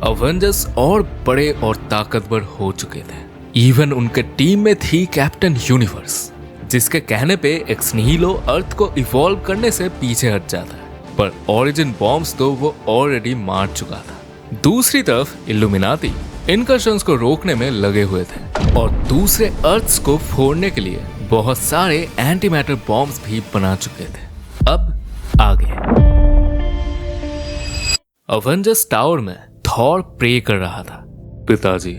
Avengers और बड़े और ताकतवर हो चुके थे। इवन उनके टीम में थी कैप्टन यूनिवर्स, जिसके कहने पे एक्स निहिलो अर्थ को इवॉल्व करने से पीछे हट जाता है, पर ओरिजिन बॉम्ब्स तो वो ऑलरेडी मार चुका था। दूसरी तरफ इल्यूमिनाटी इनकर्शंस को रोकने में लगे हुए थे और दूसरे अर्थ्स को फोड़ने के लिए बहुत सारे एंटी मैटर बॉम्ब्स भी बना चुके थे। अब आगे अवेंजर्स टावर में थॉर प्रे कर रहा था। पिताजी,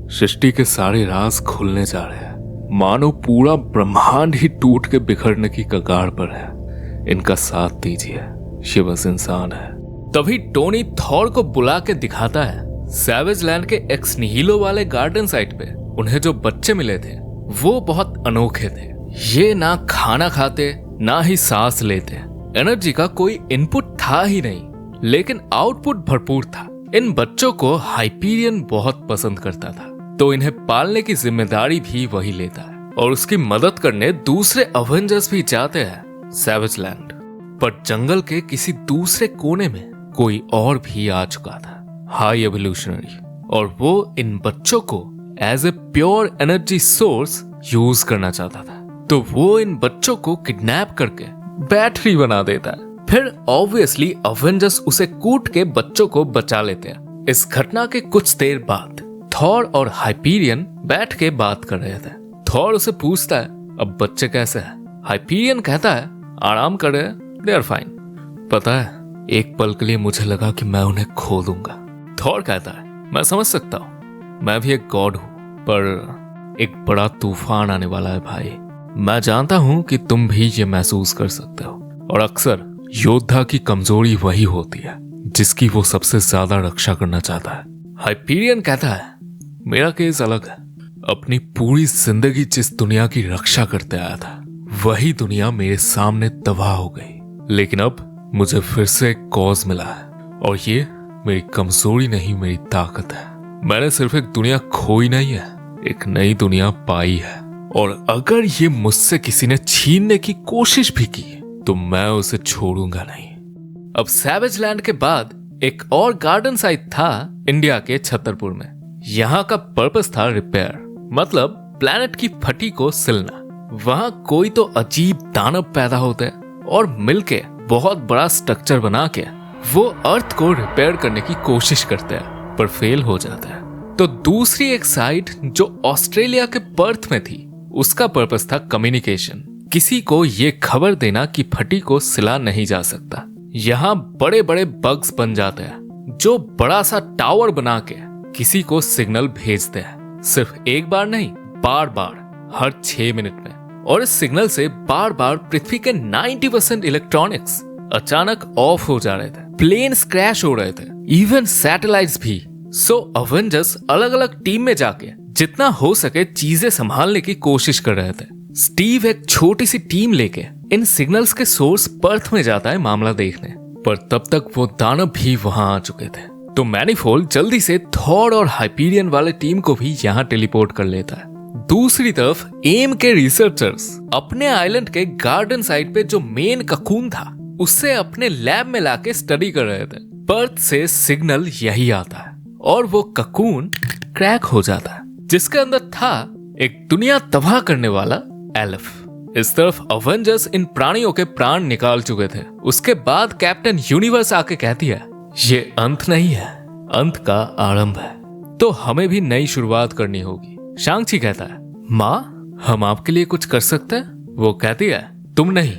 सृष्टि के सारे राज खुलने जा रहे हैं, मानो पूरा ब्रह्मांड ही टूट के बिखरने की कगार पर है। इनका साथ दीजिए, ये बस इंसान है। तभी टोनी थॉर को बुला के दिखाता है सैवेज लैंड के एक्स निहिलो वाले गार्डन साइट पे उन्हें जो बच्चे मिले थे वो बहुत अनोखे थे। ये ना खाना खाते ना ही सांस लेते, एनर्जी का कोई इनपुट था ही नहीं, लेकिन आउटपुट भरपूर था। इन बच्चों को हाइपीरियन बहुत पसंद करता था, तो इन्हें पालने की जिम्मेदारी भी वही लेता है और उसकी मदद करने दूसरे अवेंजर्स भी जाते हैं सैवेज लैंड। पर जंगल के किसी दूसरे कोने में कोई और भी आ चुका था, हाई एवोल्यूशनरी, और वो इन बच्चों को as a pure energy source use करना चाहता था। तो वो इन बच्चों को किडनैप करके बैटरी बना देता है। फिर ऑब्वियसली अवेंजर्स उसे कूट के बच्चों को बचा लेते हैं। इस घटना के कुछ देर बाद थॉर और हाइपीरियन बैठ के बात कर रहे थे। थॉर उसे पूछता है, अब बच्चे कैसे हैं? हाइपीरियन कहता है, आराम कर रहे हैं, दे आर फाइन। पता है, एक पल के लिए मुझे लगा कि मैं उन्हें खो दूंगा। थॉर कहता है, मैं समझ सकता हूँ, मैं भी एक गॉड हूँ, पर एक बड़ा तूफान आने वाला है भाई। मैं जानता हूँ कि तुम भी ये महसूस कर सकते हो, और अक्सर योद्धा की कमजोरी वही होती है जिसकी वो सबसे ज्यादा रक्षा करना चाहता है। हाइपीरियन कहता है, मेरा केस अलग है। अपनी पूरी जिंदगी जिस दुनिया की रक्षा करते आया था वही दुनिया मेरे सामने तबाह हो गई, लेकिन अब मुझे फिर से एक कॉज मिला है, और ये मेरी कमजोरी नहीं, मेरी ताकत है। मैंने सिर्फ एक दुनिया खोई नहीं है, एक नई दुनिया पाई है, और अगर ये मुझसे किसी ने छीनने की कोशिश भी की तो मैं उसे छोड़ूंगा नहीं। अब सैवेज लैंड के बाद एक और गार्डन साइट था इंडिया के छतरपुर में। यहाँ का पर्पस था रिपेयर, मतलब प्लैनेट की फटी को सिलना। वहां कोई तो अजीब दानव पैदा होते हैं और मिलके बहुत बड़ा स्ट्रक्चर बना के वो अर्थ को रिपेयर करने की कोशिश करते हैं, पर फेल हो जाता है। तो दूसरी एक साइड जो ऑस्ट्रेलिया के पर्थ में थी, उसका पर्पस था कम्युनिकेशन, किसी को ये खबर देना कि फटी को सिला नहीं जा सकता। यहाँ बड़े बड़े बग्स बन जाते हैं जो बड़ा सा टावर बना के किसी को सिग्नल भेजते हैं, सिर्फ एक बार नहीं, बार बार, हर 6 मिनट में। और इस सिग्नल से बार बार पृथ्वी के 90% इलेक्ट्रॉनिक्स अचानक ऑफ हो जा रहे थे, प्लेन्स क्रैश हो रहे थे, इवन सैटेलाइट्स भी। सो अवेंजर्स अलग अलग टीम में जाके जितना हो सके चीजें संभालने की कोशिश कर रहे थे। स्टीव एक छोटी सी टीम लेके इन सिग्नल्स के सोर्स पर्थ में जाता है मामला देखने, पर तब तक वो दानव भी वहां आ चुके थे। तो मैनीफोल्ड जल्दी से थॉर और हाइपीरियन वाले टीम को भी यहाँ टेलीपोर्ट कर लेता है। दूसरी तरफ एम के रिसर्चर्स अपने आइलैंड के गार्डन साइड पे जो मेन ककून था उससे अपने लैब में लाके स्टडी कर रहे थे। पर्थ से सिग्नल यही आता है और वो ककून क्रैक हो जाता है, जिसके अंदर था एक दुनिया तबाह करने वाला एल्फ। इस तरफ अवेंजर्स इन प्राणियों के प्राण निकाल चुके थे। उसके बाद कैप्टन यूनिवर्स आके कहती है, ये अंत नहीं है, अंत का आरंभ है, तो हमें भी नई शुरुआत करनी होगी। शांग-ची कहता है, माँ, हम आपके लिए कुछ कर सकते हैं? वो कहती है, तुम नहीं,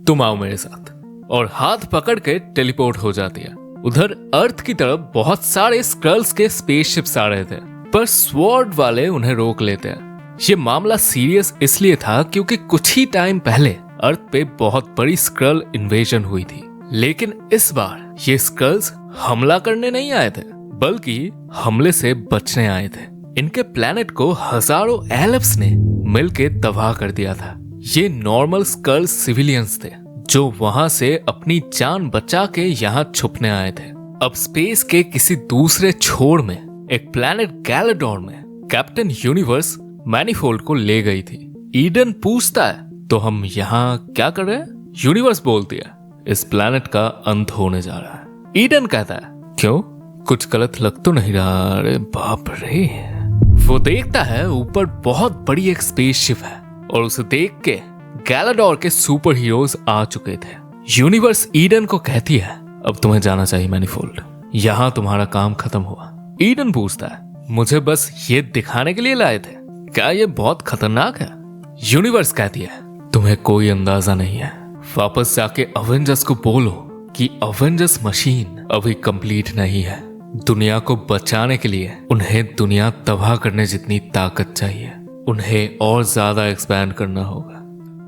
तुम आओ मेरे साथ, और हाथ पकड़ के टेलीपोर्ट हो जाती है। उधर अर्थ की तरफ बहुत सारे स्क्रल्स के स्पेसशिप्स आ रहे थे, पर स्वॉर्ड वाले उन्हें रोक लेते हैं। ये मामला सीरियस इसलिए था क्योंकि कुछ ही टाइम पहले अर्थ पे बहुत बड़ी स्क्रल इन्वेजन हुई थी, लेकिन इस बार ये स्क्रल्स हमला करने नहीं आए थे, बल्कि हमले से बचने आए थे। इनके प्लेनेट को हजारों एल्फ्स ने मिलके तबाह कर दिया था। ये नॉर्मल स्क्रल सिविलियंस थे जो वहां से अपनी जान बचा के यहाँ छुपने आए थे। अब स्पेस के किसी दूसरे छोर में एक प्लेनेट गैलेडोन में कैप्टन यूनिवर्स मैनीफोल्ड को ले गई थी। ईडन पूछता है, तो हम यहाँ क्या कर रहे हैं? यूनिवर्स बोलती है, इस प्लेनेट का अंत होने जा रहा है। ईडन कहता है, क्यों, कुछ गलत लग तो नहीं रहा? अरे बाप रे। वो देखता है ऊपर बहुत बड़ी एक स्पेसशिप है और उसे देख के गैलाडोर के सुपर हीरोज आ चुके थे। यूनिवर्स ईडन को कहती है अब तुम्हें जाना चाहिए मैनीफोल्ड, यहाँ तुम्हारा काम खत्म हुआ। ईडन पूछता है मुझे बस ये दिखाने के लिए लाए थे, क्या ये बहुत खतरनाक है? यूनिवर्स कहती है तुम्हें कोई अंदाजा नहीं है, वापस जाके अवेंजर्स को बोलो कि अवेंजर्स मशीन अभी कंप्लीट नहीं है। दुनिया को बचाने के लिए उन्हें दुनिया तबाह करने जितनी ताकत चाहिए, उन्हें और ज्यादा एक्सपैंड करना होगा।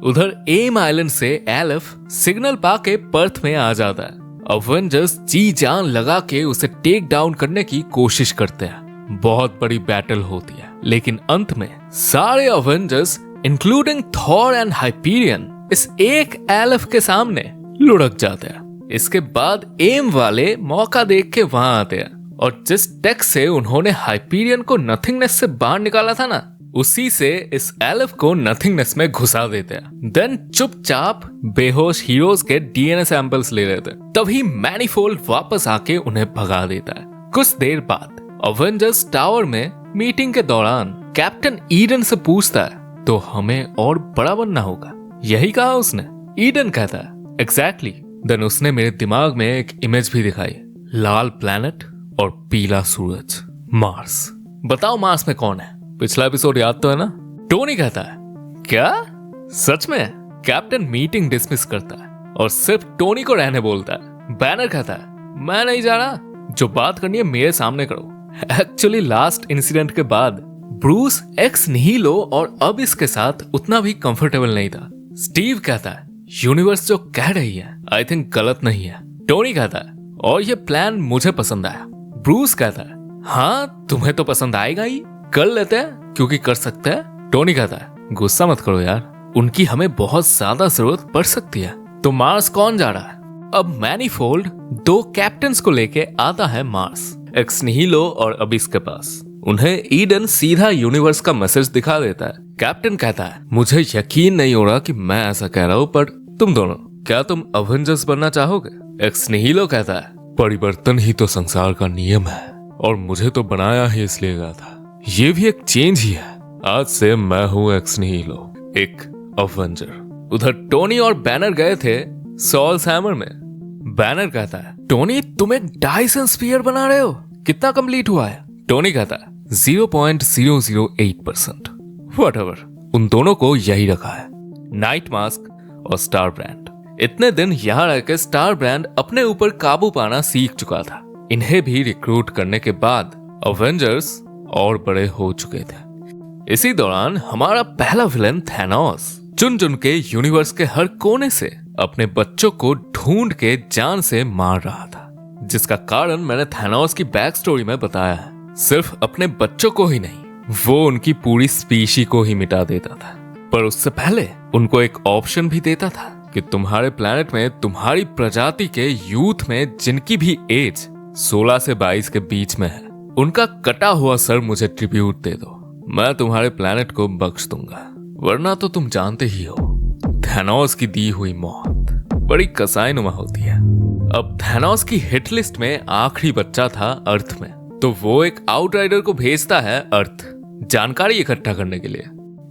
उधर एम आइलैंड से एलिफ सिग्नल पाके पर्थ में आ जाता है। अवेंजर्स जी जान लगा के उसे टेक डाउन करने की कोशिश करते हैं। बहुत बड़ी बैटल होती है, लेकिन अंत में सारे Avengers including Thor and Hyperion इस एक एलिफ के सामने लुढ़क जाते हैं। इसके बाद एम वाले मौका देख के वहां आते हैं और जिस टेक से उन्होंने हाइपीरियन को नथिंगनेस से बाहर निकाला था ना, उसी से इस एलिफ को नथिंगनेस में घुसा देते हैं। देन चुपचाप बेहोश हीरोज के डीएनए सैंपल्स ले लेते हैं। तभी मैनीफोल्ड वापस आके उन्हें भगा देता है। कुछ देर बाद अवेंजर्स टावर में मीटिंग के दौरान कैप्टन ईडन से पूछता है तो हमें और बड़ा बनना होगा, यही कहा उसने? ईडन कहता है एग्जैक्टली। देन उसने मेरे दिमाग में एक इमेज भी दिखाई, लाल प्लैनेट और पीला सूरज, मार्स। बताओ मार्स में कौन है? पिछला एपिसोड याद तो है ना? टोनी कहता है क्या सच में? कैप्टन मीटिंग डिसमिस करता है और सिर्फ टोनी को रहने बोलता है। बैनर कहता है मैं नहीं जा रहा, जो बात करनी है मेरे सामने करो। एक्चुअली लास्ट इंसिडेंट के बाद ब्रूस एक्स निहिलो और अब इसके साथ उतना भी कंफर्टेबल नहीं था। स्टीव कहता है यूनिवर्स जो कह रही है आई थिंक गलत नहीं है। टोनी कहता है और ये प्लान मुझे पसंद आया। ब्रूस कहता है हाँ तुम्हें तो पसंद आएगा ही, कर लेते हैं क्योंकि कर सकते हैं। टोनी कहता है गुस्सा मत करो यार, उनकी हमें बहुत ज्यादा जरूरत पड़ सकती है। तो मार्स कौन जा रहा है? अब मैनीफोल्ड 2 कैप्टन्स को लेके आता है मार्स, एक्स निहिलो और अबिस के पास। उन्हें ईडन सीधा यूनिवर्स का मैसेज दिखा देता है। कैप्टन कहता है मुझे यकीन नहीं हो रहा कि मैं ऐसा कह रहा हूँ, पर तुम दोनों क्या तुम अवेंजर्स बनना चाहोगे? एक्स निहिलो कहता है परिवर्तन ही तो संसार का नियम है और मुझे तो बनाया ही इसलिए गया था, ये भी एक चेंज ही है। आज से मैं हूँ एक्स निहिलो, एक अवेंजर। उधर टोनी और बैनर गए थे सॉल्स हैमर में। बैनर कहता है टोनी तुम एक डायसन स्फीयर बना रहे हो, कितना कंप्लीट हुआ है? टोनी कहता है 0.008%। व्हाटएवर, उन दोनों को यही रखा है, नाइट मास्क और स्टार ब्रांड। इतने दिन यहाँ रहकर स्टार ब्रांड अपने ऊपर काबू पाना सीख चुका था। इन्हें भी रिक्रूट करने के बाद अवेंजर्स और बड़े हो चुके थे। इसी दौरान हमारा पहला विलन थैनोस चुन चुन के यूनिवर्स के हर कोने से अपने बच्चों को ढूंढ के जान से मार रहा था, जिसका कारण मैंने थैनोस की बैक स्टोरी में बताया है। सिर्फ अपने बच्चों को ही नहीं, वो उनकी पूरी स्पीशी को ही मिटा देता था। पर उससे पहले उनको एक ऑप्शन भी देता था कि तुम्हारे प्लेनेट में तुम्हारी प्रजाति के यूथ में जिनकी भी एज 16 से 22 के बीच में है, उनका कटा हुआ सर मुझे ट्रिब्यूट दे दो, मैं तुम्हारे प्लेनेट को बख्श दूंगा, वरना तो तुम जानते ही हो थैनोस की दी हुई मौत बड़ी कसाईनुमा होती है। अब थैनोस की हिट लिस्ट में आखिरी बच्चा था अर्थ में, तो वो एक आउटराइडर को भेजता है अर्थ जानकारी इकट्ठा करने के लिए।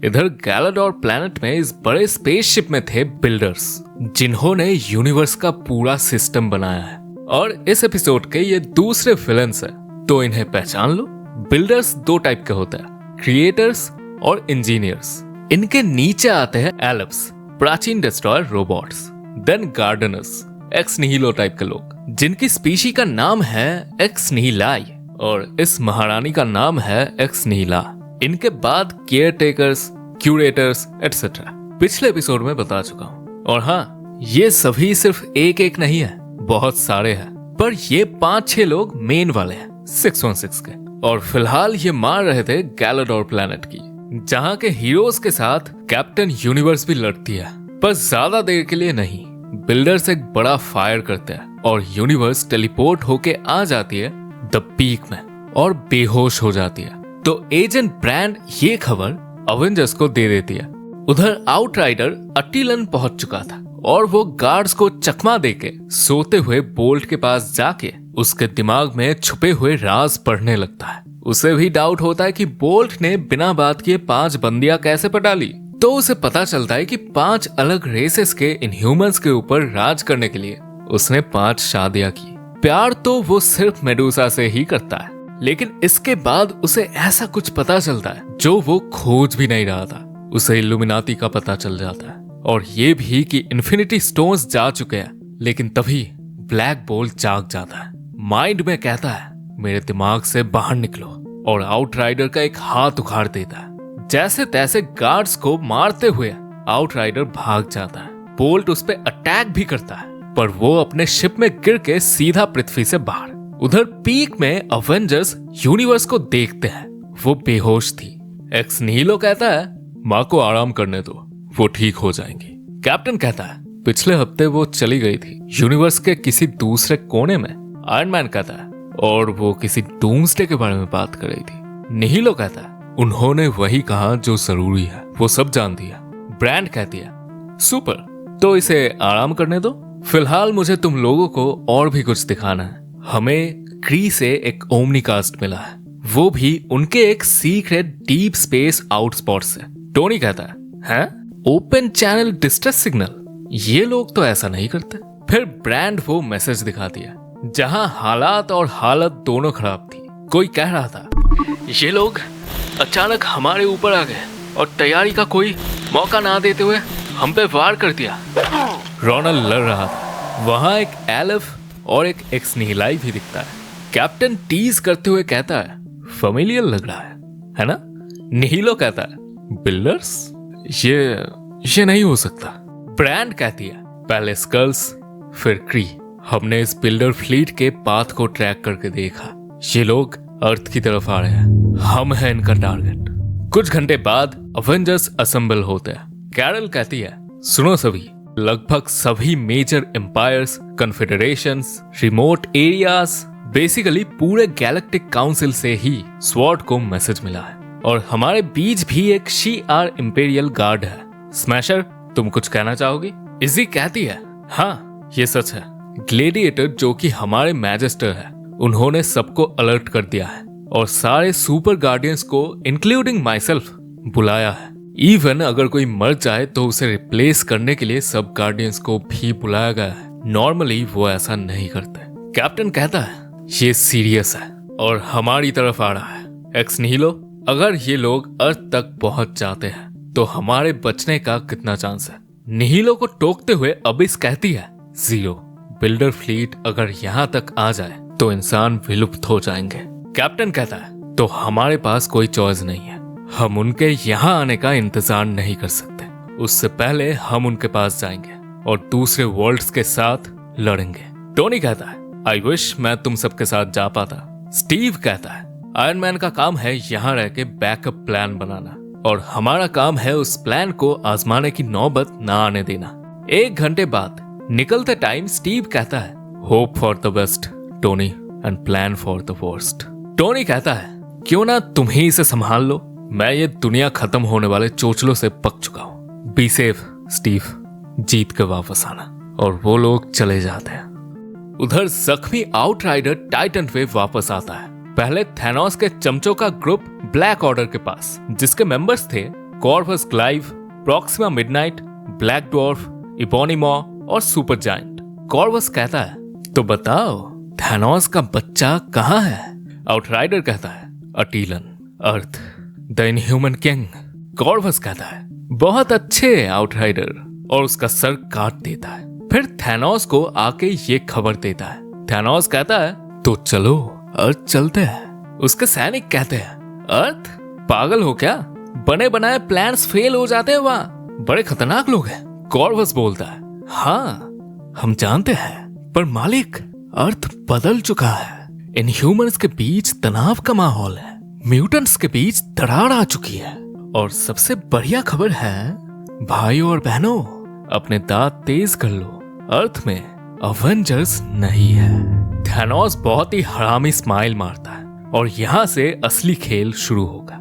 इधर गैलाडोर प्लैनेट में इस बड़े स्पेसशिप में थे बिल्डर्स, जिन्होंने यूनिवर्स का पूरा सिस्टम बनाया है। और इस एपिसोड के ये दूसरे विलेंस हैं, तो इन्हें पहचान लो। बिल्डर्स 2 टाइप के होते हैं, क्रिएटर्स और इंजीनियर्स। इनके नीचे आते हैं एलिप्स, प्राचीन destroyer robots, then gardeners, ex nihilo type के लोग, जिनकी स्पीशी का नाम है एक्स निहिलाई और इस महारानी का नाम है एक्स निहिला। इनके बाद केयर टेकर्स, क्यूरेटर्स एटसेट्रा पिछले एपिसोड में बता चुका हूँ। और हाँ, ये सभी सिर्फ एक नहीं है, बहुत सारे हैं, पर ये 5-6 लोग मेन वाले हैं 616 के। और फिलहाल ये मार रहे थे गैलाडोर प्लैनेट की, जहाँ के हीरोज के साथ कैप्टन यूनिवर्स भी लड़ती है, पर ज्यादा देर के लिए नहीं। बिल्डर्स एक बड़ा फायर करते हैं और यूनिवर्स टेलीपोर्ट होके आ जाती है द पीक में और बेहोश हो जाती है। तो एजेंट ब्रांड ये खबर अवेंजर्स को दे देती है। उधर आउटराइडर अटिलन पहुंच चुका था और वो गार्ड्स को चकमा देके सोते हुए बोल्ट के पास जाके उसके दिमाग में छुपे हुए राज पढ़ने लगता है। उसे भी डाउट होता है कि बोल्ट ने बिना बात किए 5 बंदियां कैसे पटा ली। तो उसे पता चलता है कि 5 अलग रेसेस के इनह्यूमंस के ऊपर राज करने के लिए उसने 5 शादियां की। प्यार तो वो सिर्फ मेडूसा से ही करता है, लेकिन इसके बाद उसे ऐसा कुछ पता चलता है जो वो खोज भी नहीं रहा था। उसे इल्यूमिनाती का पता चल जाता है और ये भी कि इन्फिनिटी स्टोन्स जा चुके हैं। लेकिन तभी ब्लैक बोल्ट जाग जाता है। माइंड में कहता है मेरे दिमाग से बाहर निकलो, और आउटराइडर का एक हाथ उखाड़ देता है। जैसे तैसे गार्ड्स को मारते हुए आउटराइडर भाग जाता है। बोल्ट उस पर अटैक भी करता है, पर वो अपने शिप में गिर के सीधा पृथ्वी से बाहर। उधर पीक में अवेंजर्स यूनिवर्स को देखते हैं। वो बेहोश थी। एक्स नीलो कहता है माँ को आराम करने दो, वो ठीक हो जाएंगी। कैप्टन कहता है पिछले हफ्ते वो चली गई थी यूनिवर्स के किसी दूसरे कोने में। आयरन मैन कहता है और वो किसी डूम्सडे के बारे में बात कर रही थी। निहिलो कहता है उन्होंने वही कहा जो जरूरी है, वो सब जानती है। ब्रांड कहती है सुपर, तो इसे आराम करने दो, फिलहाल मुझे तुम लोगों को और भी कुछ दिखाना है। हमें क्री से एक ओमनीकास्ट मिला है, वो भी उनके एक सीक्रेट डीप स्पेस आउटस्पॉट से। टोनी कहता है ओपन चैनल डिस्ट्रेस सिग्नल, ये लोग तो ऐसा नहीं करते। फिर ब्रांड वो मैसेज दिखा दिया जहां हालात और हालत दोनों खराब थी। कोई कह रहा था ये लोग अचानक हमारे ऊपर आ गए और तैयारी का कोई मौका ना देते हुए हम पे वार कर दिया। रोनल लड़ रहा था। वहां एक एलिफ और एक एक्स निहिलाई भी दिखता है। कैप्टन टीज करते हुए कहता है फेमिलियर लग रहा है ना? निहिलो कहता है बिल्डर्स, ये नहीं हो सकता। ब्रांड कहती है पहले स्कल्स फिर क्री। हमने इस बिल्डर फ्लीट के पाथ को ट्रैक करके देखा। ये लोग अर्थ की तरफ आ रहे हैं, हम हैं इनका टारगेट। कुछ घंटे बाद अवेंजर्स असेंबल होते हैं। कैरल कहती है सुनो सभी, लगभग सभी major empires, confederations, remote areas, basically पूरे गैलेक्टिक काउंसिल से ही स्वॉर्ड को मैसेज मिला है और हमारे बीच भी एक शी-आर इंपेरियल गार्ड है। स्मैशर, तुम कुछ कहना चाहोगी? इजी कहती है हाँ ये सच है। ग्लेडिएटर जो कि हमारे मैजिस्टर है, उन्होंने सबको अलर्ट कर दिया है और सारे सुपर गार्डियंस को इंक्लूडिंग माई सेल्फ बुलाया है। इवन अगर कोई मर जाए तो उसे रिप्लेस करने के लिए सब गार्डियंस को भी बुलाया गया है। नॉर्मली वो ऐसा नहीं करते। कैप्टन कहता है ये सीरियस है और हमारी तरफ आ रहा है। एक्स निहिलो, अगर ये लोग अर्थ तक पहुंच जाते हैं तो हमारे बचने का कितना चांस है? निहिलो को टोकते हुए अबिस कहती है 0। बिल्डर फ्लीट अगर यहाँ तक आ जाए तो इंसान विलुप्त हो जाएंगे। कैप्टन कहता है तो हमारे पास कोई चॉइस नहीं है, हम उनके यहाँ आने का इंतजार नहीं कर सकते। उससे पहले हम उनके पास जाएंगे और दूसरे वर्ल्ड्स के साथ लड़ेंगे। टोनी कहता है आई विश मैं तुम सबके साथ जा पाता। स्टीव कहता है आयरन मैन का काम है यहाँ रह के बैकअप प्लान बनाना और हमारा काम है उस प्लान को आजमाने की नौबत ना आने देना। 1 घंटे बाद निकलते टाइम स्टीव कहता है hope for the best Tony and plan for the worst. Tony कहता है क्यों ना तुम ही इसे संभाल लो, मैं ये दुनिया खत्म होने वाले चोचलों से पक चुका हूँ। बी सेफ स्टीव, जीत के वापस आना। और वो लोग चले जाते हैं। उधर जख्मी आउटराइडर टाइटन वेव वापस आता है। पहले थैनोस के चमचों का ग्रुप ब्लैक ऑर्डर के पास, जिसके मेंबर्स थे Corvus Glaive, Proxima Midnight, Black Dwarf, Ebony Maw और सुपर जायंट। कॉर्वस कहता है तो बताओ थैनोस का बच्चा कहाँ है? आउटराइडर कहता है अटीलन, अर्थ, द इनह्यूमन किंग। कॉर्वस कहता है बहुत अच्छे आउटराइडर, और उसका सर काट देता है। फिर थैनोस को आके ये खबर देता है। थैनोस कहता है तो चलो अर्थ चलते हैं। उसके सैनिक कहते हैं अर्थ? पागल हो क्या? बने बनाए प्लान्स फेल हो जाते हैं वहाँ, बड़े खतरनाक लोग हैं। कॉर्वस बोलता है हाँ हम जानते हैं, पर मालिक अर्थ बदल चुका है। इनह्यूमन्स के बीच तनाव का माहौल है, म्यूटेंट्स के बीच दरार आ चुकी है, और सबसे बढ़िया खबर है भाइयों और बहनों अपने दांत तेज कर लो, अर्थ में अवेंजर्स नहीं है। थैनोस बहुत ही हरामी स्माइल मारता है और यहाँ से असली खेल शुरू होगा।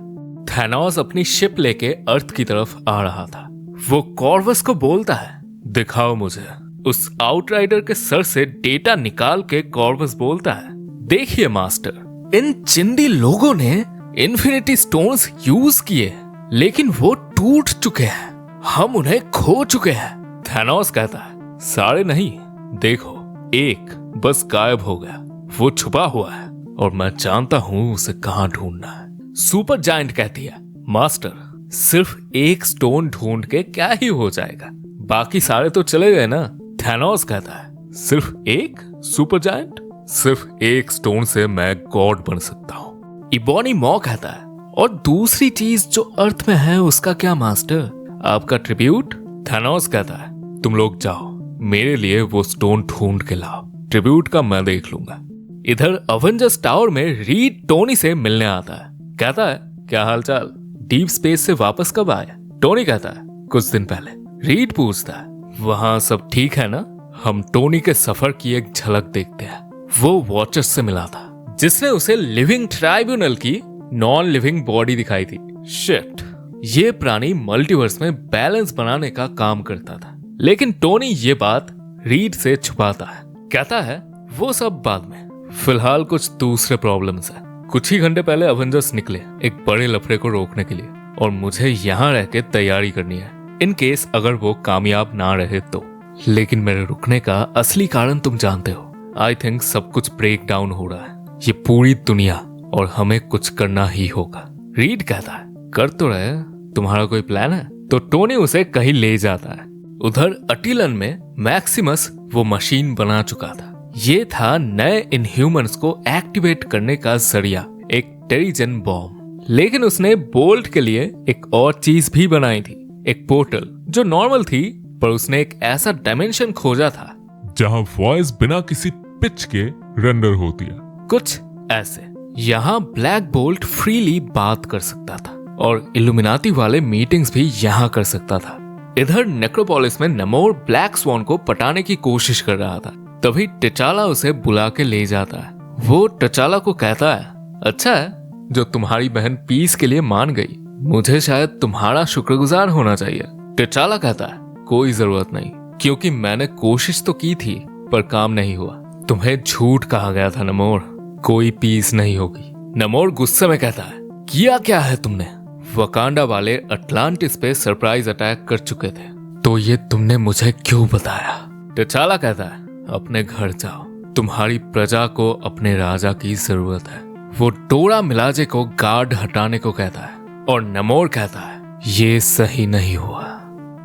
थैनोस अपनी शिप लेके अर्थ की तरफ आ रहा था। वो कॉर्वस को बोलता है दिखाओ मुझे उस आउटराइडर के सर से डेटा निकाल के कॉर्वस बोलता है, देखिए मास्टर, इन चिंदी लोगों ने इन्फिनिटी स्टोन्स यूज किए लेकिन वो टूट चुके हैं, हम उन्हें खो चुके हैं। थैनोस कहता है, सारे नहीं, देखो एक बस गायब हो गया, वो छुपा हुआ है और मैं जानता हूं उसे कहां ढूंढना है। सुपर जायंट कहती है, मास्टर सिर्फ एक स्टोन ढूंढ के क्या ही हो जाएगा, बाकी सारे तो चले गए ना। थैनोस कहता है, सिर्फ एक? सुपर जायंट, सिर्फ एक स्टोन से मैं गॉड बन सकता हूँ। इबोनी मॉ कहता है, और दूसरी चीज जो अर्थ में है उसका क्या मास्टर, आपका ट्रिब्यूट? थैनोस कहता है, तुम लोग जाओ, मेरे लिए वो स्टोन ढूंढ के लाओ, ट्रिब्यूट का मैं देख लूंगा। इधर अवेंजर्स टावर में रीड टोनी से मिलने आता है, कहता है, क्या हालचाल, डीप स्पेस से वापस कब आए? टोनी कहता है, कुछ दिन पहले। रीड पूछता है, वहां सब ठीक है ना? हम टोनी के सफर की एक झलक देखते हैं। वो वॉचर्स से मिला था जिसने उसे लिविंग ट्राइब्यूनल की नॉन लिविंग बॉडी दिखाई थी। शिट, ये प्राणी मल्टीवर्स में बैलेंस बनाने का काम करता था, लेकिन टोनी ये बात रीड से छुपाता है, कहता है वो सब बाद में, फिलहाल कुछ दूसरे प्रॉब्लम्स है। कुछ ही घंटे पहले अवेंजर्स निकले एक बड़े लफड़े को रोकने के लिए और मुझे यहाँ रह के तैयारी करनी है इन केस अगर वो कामयाब ना रहे तो। लेकिन मेरे रुकने का असली कारण तुम जानते हो। आई थिंक सब कुछ ब्रेक डाउन हो रहा है, ये पूरी दुनिया, और हमें कुछ करना ही होगा। रीड कहता है, कर तो रहे, तुम्हारा कोई प्लान है? तो टोनी उसे कहीं ले जाता है। उधर अटिलन में मैक्सिमस वो मशीन बना चुका था। ये था नए इनह्यूमंस को एक्टिवेट करने का जरिया, एक टेरिजन बॉम्ब। लेकिन उसने बोल्ट के लिए एक और चीज भी बनाई थी, एक पोर्टल जो नॉर्मल थी, पर उसने एक ऐसा डायमेंशन खोजा था जहां वॉइस बिना किसी पिच के रेंडर होती है। कुछ ऐसे यहाँ ब्लैक बोल्ट फ्रीली बात कर सकता था और इल्यूमिनाटी वाले मीटिंग्स भी यहाँ कर सकता था। इधर नेक्रोपोलिस में नमोर ब्लैक स्वॉन को पटाने की कोशिश कर रहा था, तभी टिचाला उसे बुला के ले जाता है। वो टिचाला को कहता है, अच्छा है जो तुम्हारी बहन पीस के लिए मान गई, मुझे शायद तुम्हारा शुक्रगुजार होना चाहिए। टिचाला कहता है, कोई जरूरत नहीं, क्योंकि मैंने कोशिश तो की थी पर काम नहीं हुआ। तुम्हें झूठ कहा गया था नमोर, कोई पीस नहीं होगी। नमोर गुस्से में कहता है, किया क्या है तुमने? वकांडा वाले अटलांटिस पे सरप्राइज अटैक कर चुके थे, तो ये तुमने मुझे क्यों बताया? टिचाला कहता है, अपने घर जाओ, तुम्हारी प्रजा को अपने राजा की जरूरत है। वो डोरा मिलाजे को गार्ड हटाने को कहता है और नमोर कहता है, ये सही नहीं हुआ,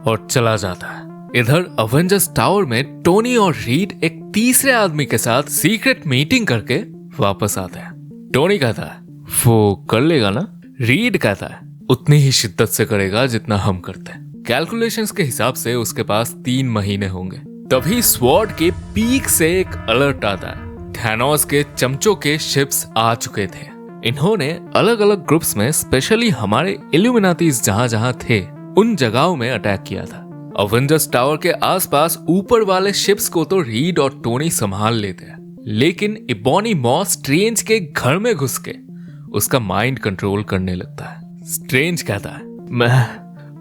और चला जाता है। इधर अवेंजर्स टावर में टोनी और रीड एक तीसरे आदमी के साथ सीक्रेट मीटिंग करके वापस आते हैं। टोनी कहता है, वो कर लेगा ना? रीड कहता है, उतनी ही शिद्दत से करेगा जितना हम करते हैं। कैलकुलेशंस के हिसाब से उसके पास 3 महीने होंगे। तभी स्वॉर्ड के पीक से एक अलर्ट आता है। थैनोस के चमचों के शिप्स आ चुके थे। इन्होंने अलग अलग ग्रुप्स में स्पेशली हमारे इल्यूमिनाटीज जहां जहां थे उन जगहों में अटैक किया था। अवेंजर्स टावर के आसपास ऊपर वाले शिप्स को तो रीड और टोनी संभाल लेते हैं, लेकिन इबोनी मॉ स्ट्रेंज के घर में घुस के उसका माइंड कंट्रोल करने लगता है। स्ट्रेंज कहता है,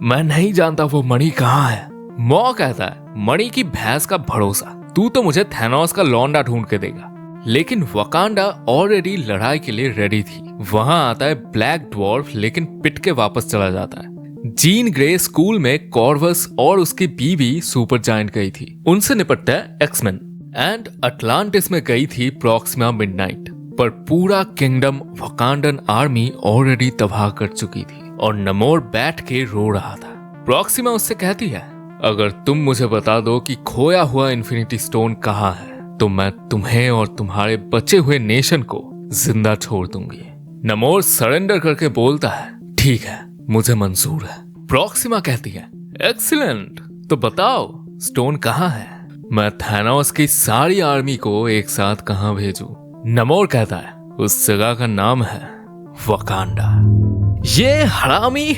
मैं नहीं जानता वो मणि कहाँ है। मॉ कहता है, मणि की भैंस का भरोसा, तू तो मुझे थैनोस का लौंडा ढूंढ के देगा। लेकिन वकांडा ऑलरेडी लड़ाई के लिए रेडी थी। वहां आता है ब्लैक ड्वार्फ, लेकिन पिट के वापस चला जाता है। जीन ग्रे स्कूल में कॉर्वस और उसकी बीवी सुपर जायंट गई थी, उनसे निपटता है एक्समैन। एंड अटलांटिस में गई थी प्रॉक्सिमा मिडनाइट, पर पूरा किंगडम वकांडन आर्मी ऑलरेडी तबाह कर चुकी थी और नमोर बैठ के रो रहा था। प्रॉक्सिमा उससे कहती है, अगर तुम मुझे बता दो कि खोया हुआ इन्फिनिटी स्टोन कहाँ है तो मैं तुम्हें और तुम्हारे बचे हुए नेशन को जिंदा छोड़ दूंगी। नमोर सरेंडर करके बोलता है, ठीक है, मुझे मंजूर है। प्रॉक्सिमा कहती है, एक्सीलेंट, तो बताओ स्टोन कहाँ है? मैं थैनोस की सारी आर्मी को एक साथ कहाँ भेजूं? नमोर कहता है, उस जगह का नाम है वकांडा। ये हरामी!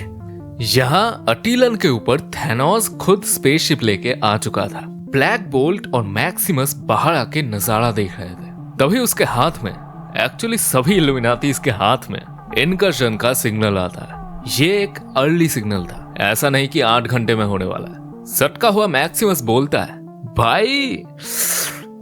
यहाँ अटिलन के ऊपर थैनोस खुद स्पेसशिप लेके आ चुका था। ब्लैक बोल्ट और मैक्सिमस बाहर आके नजारा देख रहे थे। तभी उसके हाथ में, एक्चुअली सभी इल्यूमिनाटीज के हाथ में इनकर्शन का सिग्नल आता है। ये एक अर्ली सिग्नल था, ऐसा नहीं कि 8 घंटे में होने वाला है। सटका हुआ मैक्सिमस बोलता है, भाई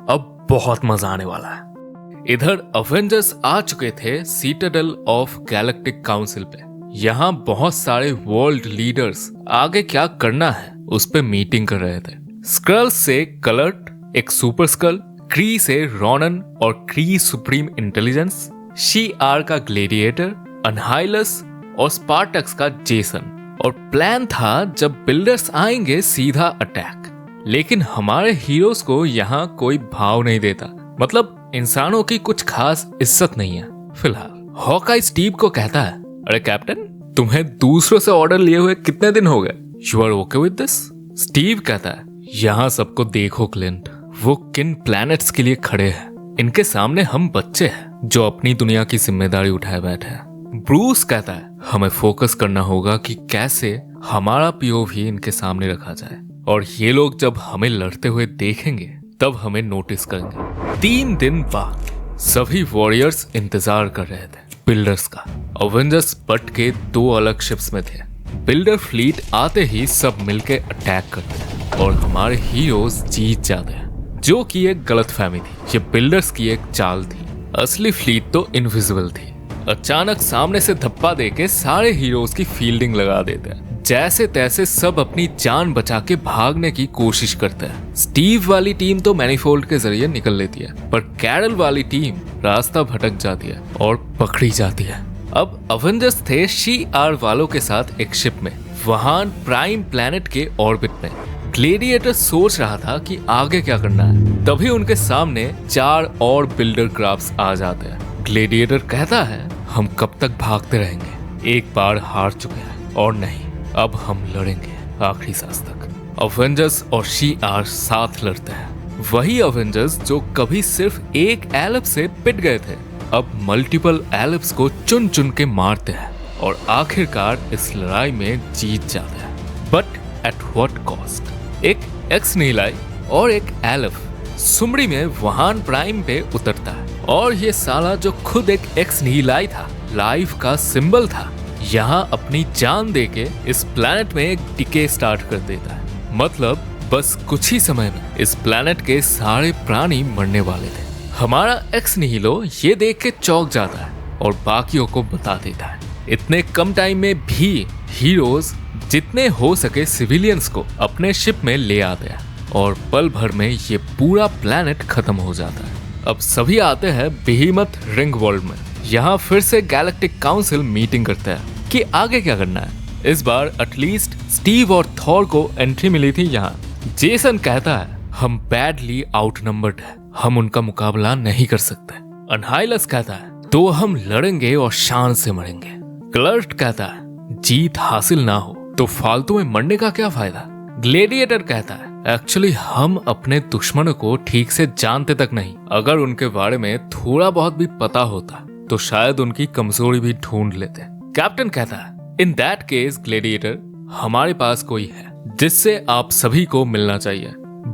अब बहुत मजा आने वाला है। इधर अवेंजर्स आ चुके थे सीटाडेल ऑफ गैलेक्टिक काउंसिल पे। यहाँ बहुत सारे वर्ल्ड लीडर्स आगे क्या करना है उस पे मीटिंग कर रहे थे। स्क्रल से कलर्ट, एक सुपर स्कल, क्री से रोनन और क्री सुप्रीम इंटेलिजेंस, शी आर का ग्लेडिएटर, अनहाइलस और स्पार्टक्स का जेसन। और प्लान था जब बिल्डर्स आएंगे सीधा अटैक। लेकिन हमारे हीरोज को यहाँ कोई भाव नहीं देता, मतलब इंसानों की कुछ खास इज्जत नहीं है फिलहाल। हॉकाई स्टीव को कहता है, अरे कैप्टन, तुम्हें दूसरों से ऑर्डर लिए हुए कितने दिन हो गए? You are okay with this? Steve कहता है, यहाँ सबको देखो क्लिंट, वो किन प्लैनेट्स के लिए खड़े हैं। इनके सामने हम बच्चे हैं जो अपनी दुनिया की जिम्मेदारी उठाए बैठे हैं। ब्रूस कहता है, हमें फोकस करना होगा कि कैसे हमारा पीओवी इनके सामने रखा जाए, और ये लोग जब हमें लड़ते हुए देखेंगे तब हमें नोटिस करेंगे। 3 दिन बाद सभी वॉरियर्स इंतजार कर रहे थे बिल्डर्स का। अवेंजर्स बट के 2 अलग शिप्स में थे। बिल्डर फ्लीट आते ही सब मिलके अटैक करते हैं और हमारे हीरोज जीत जाते हैं, जो कि एक गलतफहमी थी। ये बिल्डर्स की एक चाल थी, असली फ्लीट तो इनविजिबल थी। अचानक सामने से धप्पा देके सारे हीरोज की फील्डिंग लगा देते हैं। जैसे तैसे सब अपनी जान बचा के भागने की कोशिश करते हैं। स्टीव वाली टीम तो मैनीफोल्ड के जरिए निकल लेती है, पर कैरल वाली टीम रास्ता भटक जाती है और पकड़ी जाती है। अब अवेंजर्स थे शी आर वालों के साथ एक शिप में, वहां प्राइम प्लैनेट के ऑर्बिट में। ग्लेडिएटर सोच रहा था कि आगे क्या करना है, तभी उनके सामने 4 और बिल्डर क्राफ्ट्स आ जाते हैं। ग्लेडिएटर कहता है, हम कब तक भागते रहेंगे? एक बार हार चुके हैं और नहीं, अब हम लड़ेंगे आखिरी सांस तक। अवेंजर्स और शी आर साथ लड़ते हैं। वही अवेंजर्स जो कभी सिर्फ एक एलिप से पिट गए थे, अब मल्टीपल एलिप्स को चुन चुन के मारते हैं और आखिरकार इस लड़ाई में जीत जाते हैं। But at what cost? एक एक्स नीलाई और एक एलिफ सुमड़ी में वहान प्राइम पे उतरता है, और ये साला जो खुद एक एक्स नीलाई था, लाइफ का सिंबल था, यहाँ अपनी जान देके इस प्लैनेट में एक डिके स्टार्ट कर देता है। मतलब बस कुछ ही समय में इस प्लैनेट के सारे प्राणी मरने वाले थे। हमारा एक्स निहिलो ये देख के चौंक जाता है और बाकियों को बता देता है। इतने कम टाइम में भी हीरोज जितने हो सके सिविलियंस को अपने शिप में ले आते हैं और पल भर में ये पूरा प्लैनेट खत्म हो जाता है। अब सभी आते हैं बेहीमथ रिंग वर्ल्ड में। यहाँ फिर से गैलेक्टिक काउंसिल मीटिंग करते हैं कि आगे क्या करना है। इस बार एटलीस्ट स्टीव और थॉर को एंट्री मिली थी यहाँ। जेसन कहता है, हम बैडली आउटनंबर्ड हैं, हम उनका मुकाबला नहीं कर सकते। अनहाइलस कहता है, तो हम लड़ेंगे और शान से मरेंगे। क्लर्ट कहता है, जीत हासिल ना हो तो फालतू में मरने का क्या फायदा। ग्लेडिएटर कहता है, एक्चुअली हम अपने दुश्मनों को ठीक से जानते तक नहीं, अगर उनके बारे में थोड़ा बहुत भी पता होता तो शायद उनकी कमजोरी भी ढूंढ लेते। कैप्टन कहता है, इन दैट केस ग्लेडिएटर, हमारे पास कोई है जिससे आप सभी को मिलना चाहिए।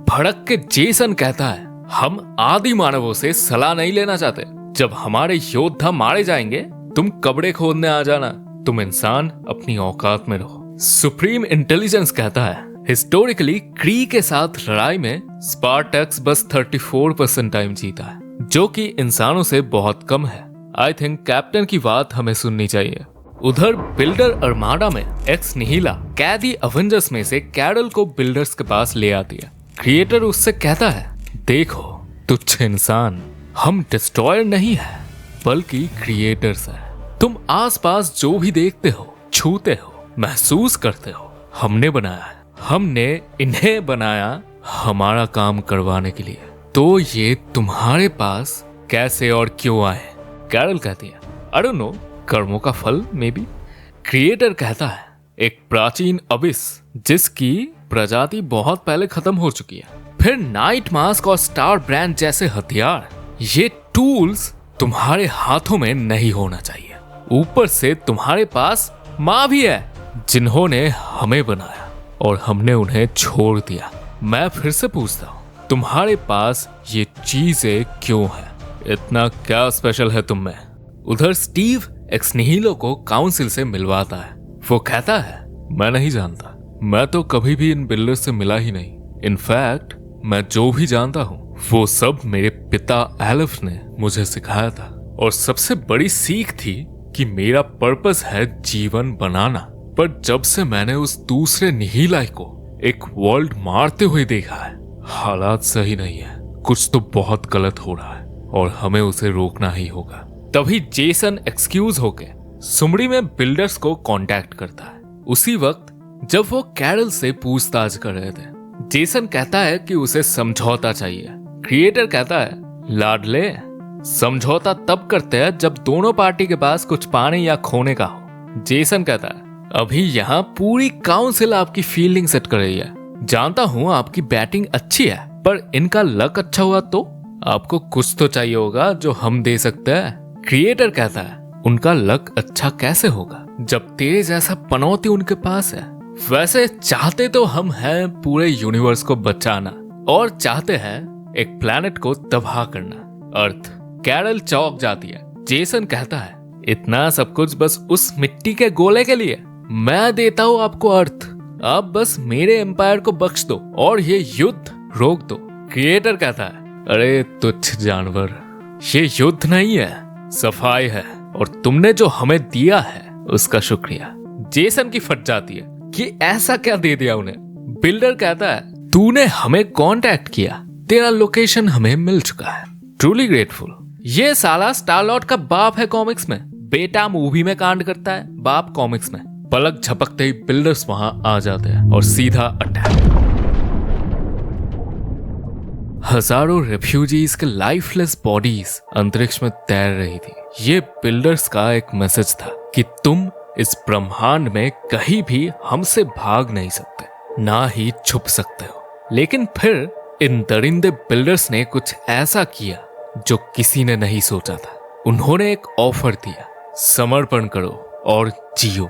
भड़क के जेसन कहता है, हम आदि मानवों से सलाह नहीं लेना चाहते। जब हमारे योद्धा मारे जाएंगे तुम कपड़े खोदने आ जाना, तुम इंसान अपनी औकात में रहो। सुप्रीम इंटेलिजेंस कहता है, हिस्टोरिकली क्री के साथ लड़ाई में स्पार्टक्स बस 34% टाइम जीता है, जो कि इंसानों से बहुत कम है। आई थिंक कैप्टन की बात हमें सुननी चाहिए। उधर बिल्डर अर्माडा में एक्स निहिला कैदी अवेंजर्स में से कैरल को बिल्डर्स के पास ले आती है। क्रिएटर उससे कहता है, देखो तुच्छ इंसान, हम डिस्ट्रॉयर नहीं है बल्कि क्रिएटर्स है। तुम आसपास जो भी देखते हो, छूते हो, महसूस करते हो, हमने बनाया है। हमने इन्हें बनाया हमारा काम करवाने के लिए। तो ये तुम्हारे पास कैसे और क्यों आए? कैरल कहती है, आई डोंट नो, कर्मों का फल मे बी। क्रिएटर कहता है, एक प्राचीन अबिस जिसकी प्रजाति बहुत पहले खत्म हो चुकी है। फिर नाइट मास्क और स्टार ब्रांड जैसे हथियार, ये टूल्स तुम्हारे हाथों में नहीं होना चाहिए। ऊपर से तुम्हारे पास माँ भी है जिन्होंने हमें बनाया और हमने उन्हें छोड़ दिया। मैं फिर से पूछता हूँ, तुम्हारे पास ये चीजें क्यों है? इतना क्या स्पेशल है तुम में? उधर स्टीव एक्स निहिलो को काउंसिल से मिलवाता है। वो कहता है, मैं नहीं जानता, मैं तो कभी भी इन बिल्डर्स से मिला ही नहीं। इनफैक्ट मैं जो भी जानता हूँ वो सब मेरे पिता एल्फ ने मुझे सिखाया था। और सबसे बड़ी सीख थी कि मेरा पर्पस है जीवन बनाना। पर जब से मैंने उस दूसरे निहिलाई को एक वर्ल्ड मारते हुए देखा है, हालात सही नहीं है। कुछ तो बहुत गलत हो रहा है और हमें उसे रोकना ही होगा। तभी जेसन एक्सक्यूज होके सुमड़ी में बिल्डर्स को कांटेक्ट करता है। उसी वक्त जब वो कैरल से पूछताछ कर रहे थे, जेसन कहता है कि उसे समझौता चाहिए। क्रिएटर कहता है, लाडले, समझौता तब करते हैं जब दोनों पार्टी के पास कुछ पाने या खोने का हो। जेसन कहता है, अभी यहाँ पूरी काउंसिल आपकी फील्डिंग सेट कर रही है। जानता हूँ आपकी बैटिंग अच्छी है, पर इनका लक अच्छा हुआ तो आपको कुछ तो चाहिए होगा जो हम दे सकते हैं। क्रिएटर कहता है, उनका लक अच्छा कैसे होगा जब तेरे जैसा पनौती उनके पास है। वैसे चाहते तो हम हैं पूरे यूनिवर्स को बचाना और चाहते हैं एक प्लैनेट को तबाह करना, अर्थ। कैरल चौंक जाती है। जेसन कहता है, इतना सब कुछ बस उस मिट्टी के गोले के लिए? मैं देता हूँ आपको अर्थ, आप बस मेरे एम्पायर को बख्श दो और ये युद्ध रोक दो। क्रिएटर कहता है, अरे तुच्छ जानवर, ये युद्ध नहीं है, सफाई है, और तुमने जो हमें दिया है उसका शुक्रिया। जेसन की फट जाती है कि ऐसा क्या दे दिया उन्हें। बिल्डर कहता है, तूने हमें कांटेक्ट किया, तेरा लोकेशन हमें मिल चुका है, ट्रूली ग्रेटफुल। ये साला स्टार लॉर्ड का बाप है कॉमिक्स में, बेटा मूवी में कांड करता है, बाप कॉमिक्स में। पलक झपकते ही बिल्डर्स वहां आ जाते हैं और सीधा अटैक। हजारों रेफ्यूजीज के लाइफलेस बॉडीज अंतरिक्ष में तैर रही थी। ये बिल्डर्स का एक मैसेज था कि तुम इस ब्रह्मांड में कहीं भी हमसे भाग नहीं सकते, ना ही छुप सकते हो। लेकिन फिर इन दरिंदे बिल्डर्स ने कुछ ऐसा किया जो किसी ने नहीं सोचा था। उन्होंने एक ऑफर दिया, समर्पण करो और जियो।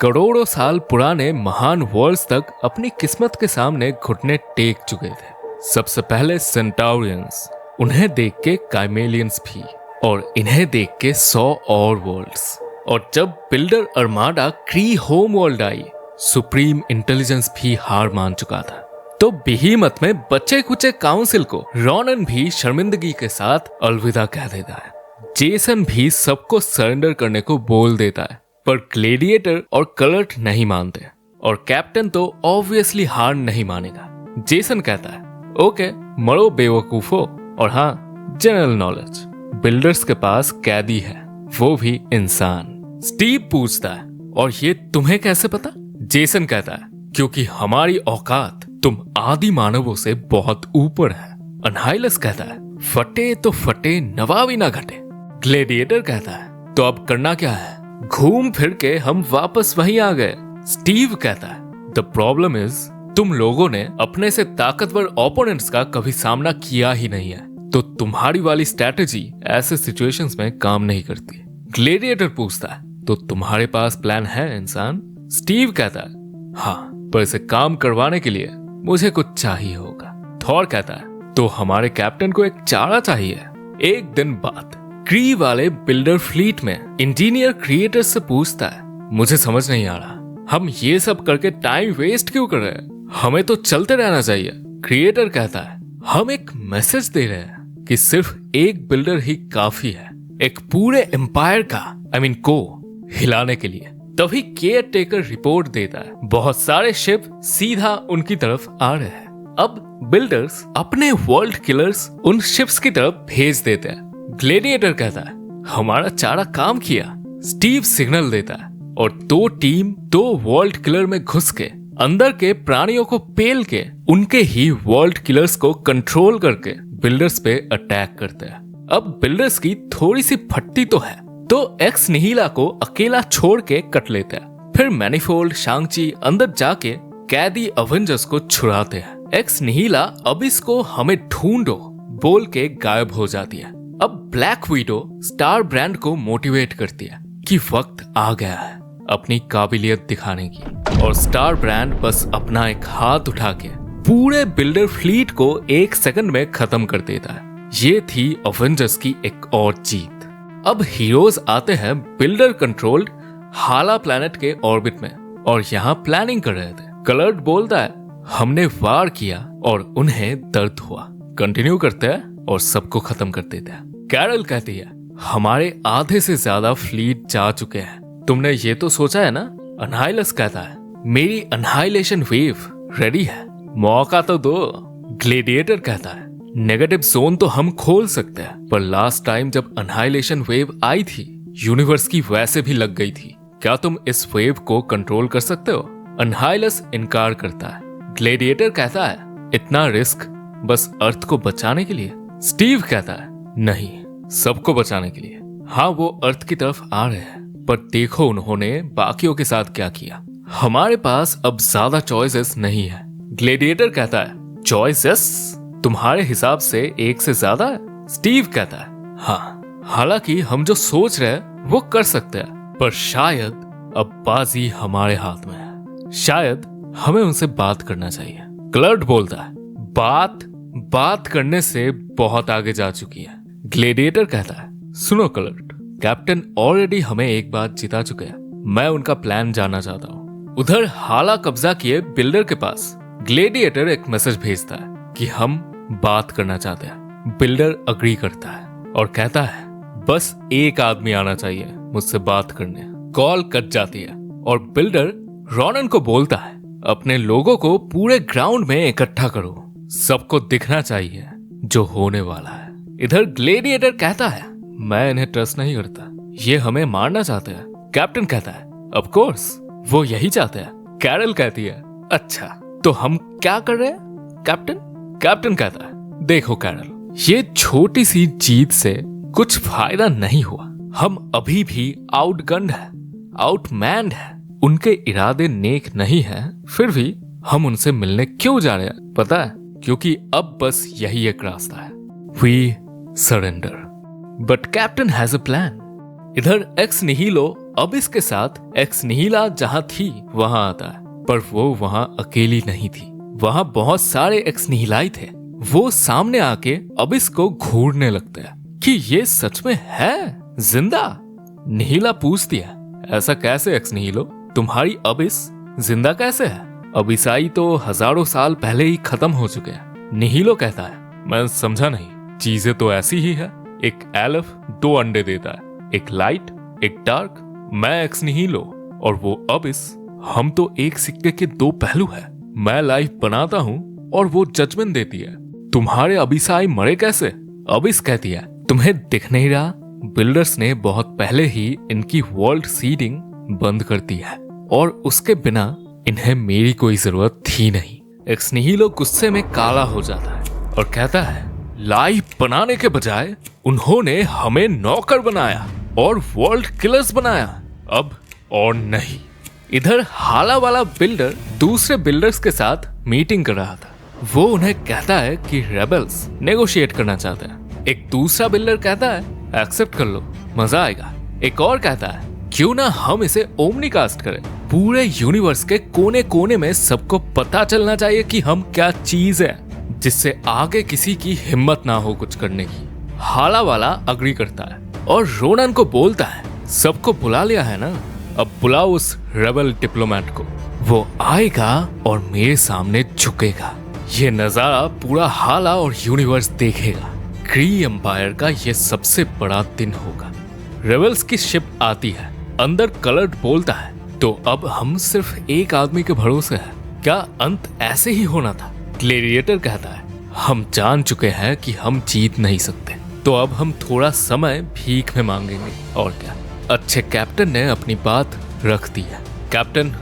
करोड़ों साल पुराने महान वर्ल्ड्स तक अपनी किस्मत के सामने घुटने टेक चुके थे। सबसे पहले सेंटाउरियंस, उन्हें देख के काइमेलियंस भी, और इन्हें देख के 100 और वर्ल्ड्स। और जब बिल्डर अर्माडा क्री home world I, supreme intelligence भी हार मान चुका था। तो बिहीमत में बचे कुचे काउंसिल को रॉनन भी शर्मिंदगी के साथ अलविदा कह देता है। जेसन भी सबको सरेंडर करने को बोल देता है, पर ग्लेडिएटर और कलर्ट नहीं मानते, और कैप्टन तो ऑब्वियसली हार नहीं मानेगा। जेसन कहता है, ओके, मरो बेवकूफो। और हाँ, जनरल नॉलेज, बिल्डर्स के पास कैदी है, वो भी इंसान। स्टीव पूछता है, और ये तुम्हें कैसे पता? जेसन कहता है, क्योंकि हमारी औकात तुम आदि मानवों से बहुत ऊपर है। अनहाइलस कहता है, फटे तो फटे, नवाबी ना घटे। ग्लेडिएटर कहता है, तो अब करना क्या है? घूम फिर के हम वापस वहीं आ गए। स्टीव कहता है, द प्रॉब्लम इज तुम लोगों ने अपने से ताकतवर ओपोनेंट्स का कभी सामना किया ही नहीं है, तो तुम्हारी वाली स्ट्रैटेजी ऐसे सिचुएशंस में काम नहीं करती। ग्लेडिएटर पूछता है, तो तुम्हारे पास प्लान है इंसान? स्टीव कहता है, हाँ, पर इसे काम करवाने के लिए मुझे कुछ चाहिए होगा। थॉर कहता है, तो हमारे कैप्टन को एक चारा चाहिए। एक दिन बाद क्री वाले बिल्डर फ्लीट में इंजीनियर क्रिएटर से पूछता है, मुझे समझ नहीं आ रहा, हम ये सब करके टाइम वेस्ट क्यों कर रहे हैं? हमें तो चलते रहना चाहिए। क्रिएटर कहता है, हम एक मैसेज दे रहे हैं कि सिर्फ एक बिल्डर ही काफी है एक पूरे एम्पायर का को हिलाने के लिए। तभी केयर टेकर रिपोर्ट देता है, बहुत सारे शिप सीधा उनकी तरफ आ रहे हैं। अब बिल्डर्स अपने वर्ल्ड किलर्स उन शिप्स की तरफ भेज देते हैं। ग्लेडिएटर कहता है, हमारा चारा काम किया। स्टीव सिग्नल देता है और दो टीम दो वर्ल्ड किलर में घुस के अंदर के प्राणियों को पेल के उनके ही वर्ल्ड किलर्स को कंट्रोल करके बिल्डर्स पे अटैक करते हैं। अब बिल्डर्स की थोड़ी सी फट्टी तो है, तो एक्स निहिला को अकेला छोड़ के कट लेते हैं। फिर मैनिफोल्ड शांगची अंदर जाके कैदी अवेंजर्स को छुड़ाते हैं। एक्स निहिला अबिस को हमें ढूंढो बोल के गायब हो जाती है। अब ब्लैक विडो स्टार ब्रांड को मोटिवेट करती है कि वक्त आ गया है अपनी काबिलियत दिखाने की, और स्टार ब्रांड बस अपना एक हाथ उठा के पूरे बिल्डर फ्लीट को 1 सेकंड में खत्म कर देता है। ये थी अवेंजर्स की एक और जीत। अब हीरोज आते हैं बिल्डर कंट्रोल्ड हाला प्लैनेट के ऑर्बिट में और यहाँ प्लानिंग कर रहे थे। कलर्ड बोलता है, हमने वार किया और उन्हें दर्द हुआ। कंटिन्यू करते हैं और सबको खत्म कर देते हैं। कैरल कहती है, हमारे आधे से ज्यादा फ्लीट जा चुके हैं। तुमने ये तो सोचा है ना? अनहाइलस कहता है, मेरी अनहाइलेशन वेव रेडी है, मौका तो दो। ग्लेडिएटर कहता है, नेगेटिव जोन तो हम खोल सकते हैं, पर लास्ट टाइम जब अनहाइलेशन वेव आई थी यूनिवर्स की वैसे भी लग गई थी। क्या तुम इस वेव को कंट्रोल कर सकते हो? अनहाइलस इनकार करता है। ग्लेडिएटर कहता है, इतना रिस्क बस अर्थ को बचाने के लिए? स्टीव कहता है, नहीं, सबको बचाने के लिए। हाँ, वो अर्थ की तरफ आ रहे हैं, पर देखो उन्होंने बाकियों के साथ क्या किया। हमारे पास अब ज्यादा चॉइसेस नहीं है। ग्लेडिएटर कहता है, चॉइसेस? तुम्हारे हिसाब से एक से ज्यादा है? स्टीव कहता है, हाँ, हालांकि हम जो सोच रहे हैं वो कर सकते हैं, पर शायद अब बाजी हमारे हाथ में है। शायद हमें उनसे बात करना चाहिए। क्लर्ट बोलता है, बात करने से बहुत आगे जा चुकी है। ग्लेडिएटर कहता है, सुनो क्लर्ट, कैप्टन ऑलरेडी हमें एक बात जिता चुके हैं। मैं उनका प्लान जानना चाहता हूँ। उधर हाला कब्जा किए बिल्डर के पास ग्लेडिएटर एक मैसेज भेजता है कि हम बात करना चाहते हैं। बिल्डर अग्री करता है और कहता है, बस एक आदमी आना चाहिए मुझसे बात करने। कॉल कट जाती है और बिल्डर रॉनन को बोलता है, अपने लोगों को पूरे ग्राउंड में इकट्ठा करो, सबको दिखना चाहिए जो होने वाला है। इधर ग्लेडिएटर कहता है, मैं इन्हें ट्रस्ट नहीं करता, ये हमें मारना चाहते हैं। कैप्टन कहता है, ऑफ कोर्स वो यही चाहते हैं। कैरल कहती है, अच्छा तो हम क्या कर रहे हैं कैप्टन कहता है, देखो कैरल, ये छोटी सी जीत से कुछ फायदा नहीं हुआ। हम अभी भी आउटगन्ड है, आउटमैन्ड है। उनके इरादे नेक नहीं है, फिर भी हम उनसे मिलने क्यों जा रहे हैं पता है? क्योंकि अब बस यही एक रास्ता है, we surrender. But captain has a plan. इधर एक्स निहीलो अब इसके साथ एक्स निहीला जहां थी वहां आता है, पर वो वहां अकेली नहीं थी। वहां बहुत सारे एक्स निहिलाई थे। वो सामने आके अबिस को घूरने लगते हैं कि ये सच में है जिंदा। निहिला पूछती है, ऐसा कैसे एक्स निहिलो? तुम्हारी अबिस जिंदा कैसे है? अबिसाई तो हजारों साल पहले ही खत्म हो चुके हैं। निहिलो कहता है, मैं समझा नहीं। चीजें तो ऐसी ही है, एक एल्फ 2 अंडे देता है, एक लाइट एक डार्क। मैं एक्स निहिलो और वो अबिस, हम तो एक सिक्के के 2 पहलू है। मैं लाइफ बनाता हूँ और वो जजमेंट देती है। तुम्हारे अबिसाई मरे कैसे? अबिस कहती है, तुम्हें दिख नहीं रहा? बिल्डर्स ने बहुत पहले ही इनकी वर्ल्ड सीडिंग बंद कर दी है और उसके बिना इन्हें मेरी कोई जरूरत थी नहीं। एक्स निहिलो गुस्से में काला हो जाता है और कहता है, लाइफ बनाने के बजाय उन्होंने हमें नौकर बनाया और वर्ल्ड किलर्स बनाया, अब और नहीं। इधर हाला वाला बिल्डर दूसरे बिल्डर्स के साथ मीटिंग कर रहा था। वो उन्हें कहता है कि रेबल्स नेगोशिएट करना चाहते हैं। एक दूसरा बिल्डर कहता है, एक्सेप्ट कर लो, मजा आएगा। एक और कहता है, क्यों ना हम इसे ओमनी कास्ट करें, पूरे यूनिवर्स के कोने कोने में सबको पता चलना चाहिए कि हम क्या चीज है, जिससे आगे किसी की हिम्मत ना हो कुछ करने की। हाला वाला अग्री करता है और रोनन को बोलता है, सबको बुला लिया है ना, अब बुलाओ उस रेबल डिप्लोमेट को, वो आएगा और मेरे सामने झुकेगा। ये नजारा पूरा हाला और यूनिवर्स देखेगा। क्री एम्पायर का ये सबसे बड़ा दिन होगा। रेबल्स की शिप आती है, अंदर कलर्ड बोलता है, तो अब हम सिर्फ एक आदमी के भरोसे हैं। क्या अंत ऐसे ही होना था? ग्लेडिएटर कहता है, हम जान चुके हैं कि हम जीत नहीं सकते, तो अब हम थोड़ा समय भीख में मांगेंगे और क्या। अच्छे कैप्टन ने अपनी बात रख दी है। कैप्टन,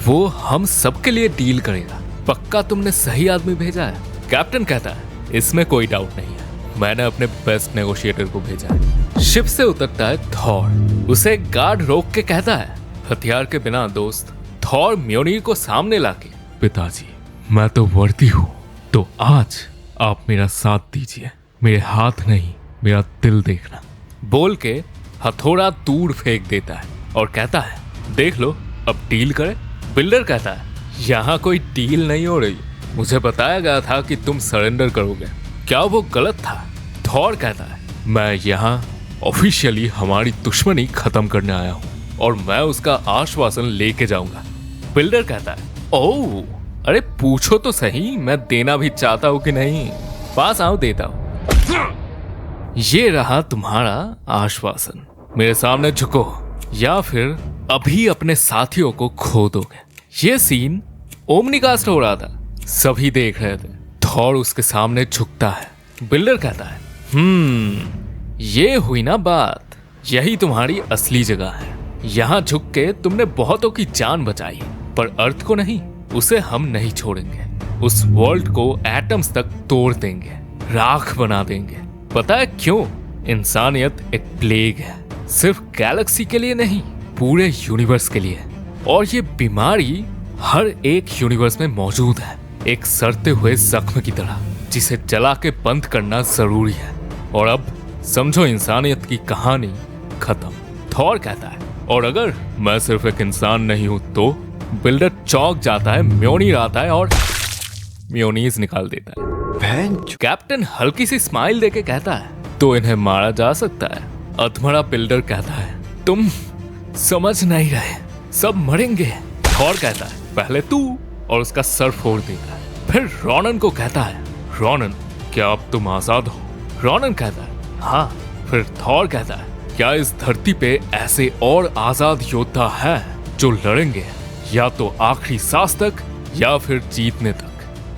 वो हम सबके लिए डील करेगा, पक्का तुमने सही आदमी भेजा है? कैप्टन कहता है, इसमें कोई डाउट नहीं है, मैंने अपने बेस्ट नेगोशिएटर को भेजा है। शिप से उतरता है थॉर, उसे गार्ड रोक के कहता है, हथियार के बिना दोस्त। थॉर म्योनिर को सामने लाके, पिताजी, मैं तो वर्दी हूँ, तो आज आप मेरा साथ दीजिए, मेरे हाथ नहीं मेरा दिल देखना, बोल के हथौड़ा दूर फेंक देता है और कहता है, देख लो अब डील करें। बिल्डर कहता है, यहाँ कोई डील नहीं हो रही, मुझे बताया गया था कि तुम सरेंडर करोगे, क्या वो गलत था? थॉर कहता है, मैं यहाँ ऑफिशियली हमारी दुश्मनी खत्म करने आया हूँ और मैं उसका आश्वासन लेके जाऊंगा। बिल्डर कहता है, ओह अरे पूछो तो सही, मैं देना भी चाहता हूँ कि नहीं। पास आओ, देता हूँ। ये रहा तुम्हारा आश्वासन। मेरे सामने झुको या फिर अभी अपने साथियों को खो दोगे। ये सीन ओमनीकास्ट हो रहा था, सभी देख रहे थे। थॉर उसके सामने झुकता है। बिल्डर कहता है, ये हुई ना बात, यही तुम्हारी असली जगह है। यहाँ झुक के तुमने बहुतों की जान बचाई, पर अर्थ को नहीं, उसे हम नहीं छोड़ेंगे। उस वर्ल्ड को एटम्स तक तोड़ देंगे, राख बना देंगे। पता है क्यों? इंसानियत एक प्लेग है, सिर्फ गैलेक्सी के लिए नहीं, पूरे यूनिवर्स के लिए। और ये बीमारी हर एक यूनिवर्स में मौजूद है, एक सड़ते हुए जख्म की तरह, जिसे जला के बंद करना जरूरी है। और अब समझो, इंसानियत की कहानी खत्म। थॉर कहता है, और अगर मैं सिर्फ एक इंसान नहीं हूं तो? बिल्डर चौंक जाता है, म्योनीर आता है और म्योनीज निकाल देता है। कैप्टन हल्की सी स्माइल देके कहता है, तो इन्हें मारा जा सकता है। अधमरा बिल्डर कहता है, तुम समझ नहीं रहे, सब मरेंगे। थॉर कहता है, पहले तू, और उसका सर फोड़ देता है। फिर रॉनन को कहता है, रॉनन क्या अब तुम आजाद हो? रॉनन कहता है, हाँ। फिर थॉर कहता है, क्या इस धरती पे ऐसे और आजाद योद्धा हैं जो लड़ेंगे या तो आखिरी सांस तक या फिर जीतने तक?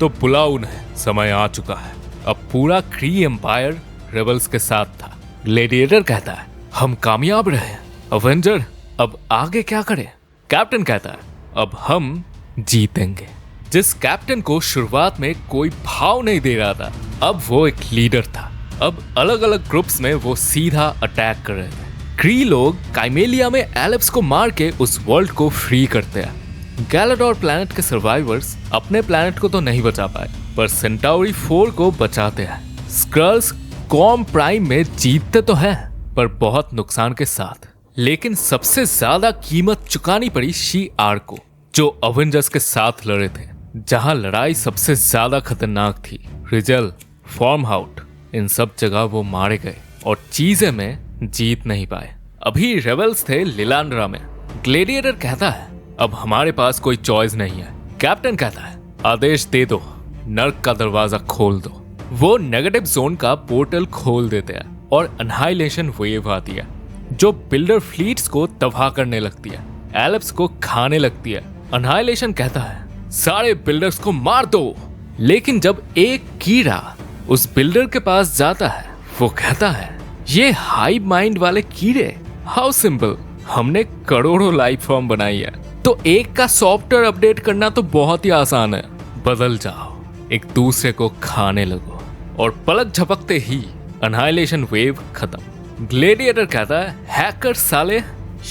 तो बुलाओ उन्हें, समय आ चुका है। अब पूरा क्री एम्पायर रेबल्स के साथ था। ग्लेडिएटर कहता है, हम कामयाब रहे। अवेंजर अब आगे क्या करें? कैप्टन कहता है, अब हम जीतेंगे। जिस कैप्टन को शुरुआत में कोई भाव नहीं दे रहा था, अब वो एक लीडर था। अब अलग अलग ग्रुप्स में वो सीधा अटैक कर रहे थे। क्री लोग काइमेलिया में एलेप्स को मार के उस वर्ल्ड को फ्री करते हैं। गैलाडोर प्लैनेट के सर्वाइवर्स अपने प्लैनेट को तो नहीं बचा पाए, पर सेंटाउरी 4 को बचाते हैं। स्क्रल्स कॉम प्राइम में जीतते तो हैं, पर बहुत नुकसान के साथ। लेकिन सबसे ज्यादा कीमत चुकानी पड़ी शी-आर को, जो अवेंजर्स के साथ लड़े थे, जहां लड़ाई सबसे ज्यादा खतरनाक थी। रिजल, फॉर्म आउट, इन सब जगह वो मारे गए और चीजें में जीत नहीं पाए। अभी रेबल्स थे लिलांड्रा में। ग्लेडिएटर कहता है, अब हमारे पास कोई चॉइस नहीं है। कैप्टन कहता है, आदेश दे दो, नर्क का दरवाजा खोल दो। वो नेगेटिव जोन का पोर्टल खोल देते हैं और अनहाइलेशन वेव आती है, जो बिल्डर फ्लीट्स को तबाह करने लगती है, एलेप्स को खाने लगती है। अनहाइलेशन कहता है, सारे बिल्डर्स को मार दो। लेकिन जब एक कीड़ा उस बिल्डर के पास जाता है, वो कहता है, ये हाइव माइंड वाले कीड़े, हाउ सिंपल, हमने करोड़ों लाइफ फॉर्म बनाई है, तो एक का सॉफ्टवेयर अपडेट करना तो बहुत ही आसान है। बदल जाओ, एक दूसरे को खाने लगो। और पलक झपकते ही अनहाइलेशन वेव खत्म। ग्लेडिएटर कहता है, हैकर साले,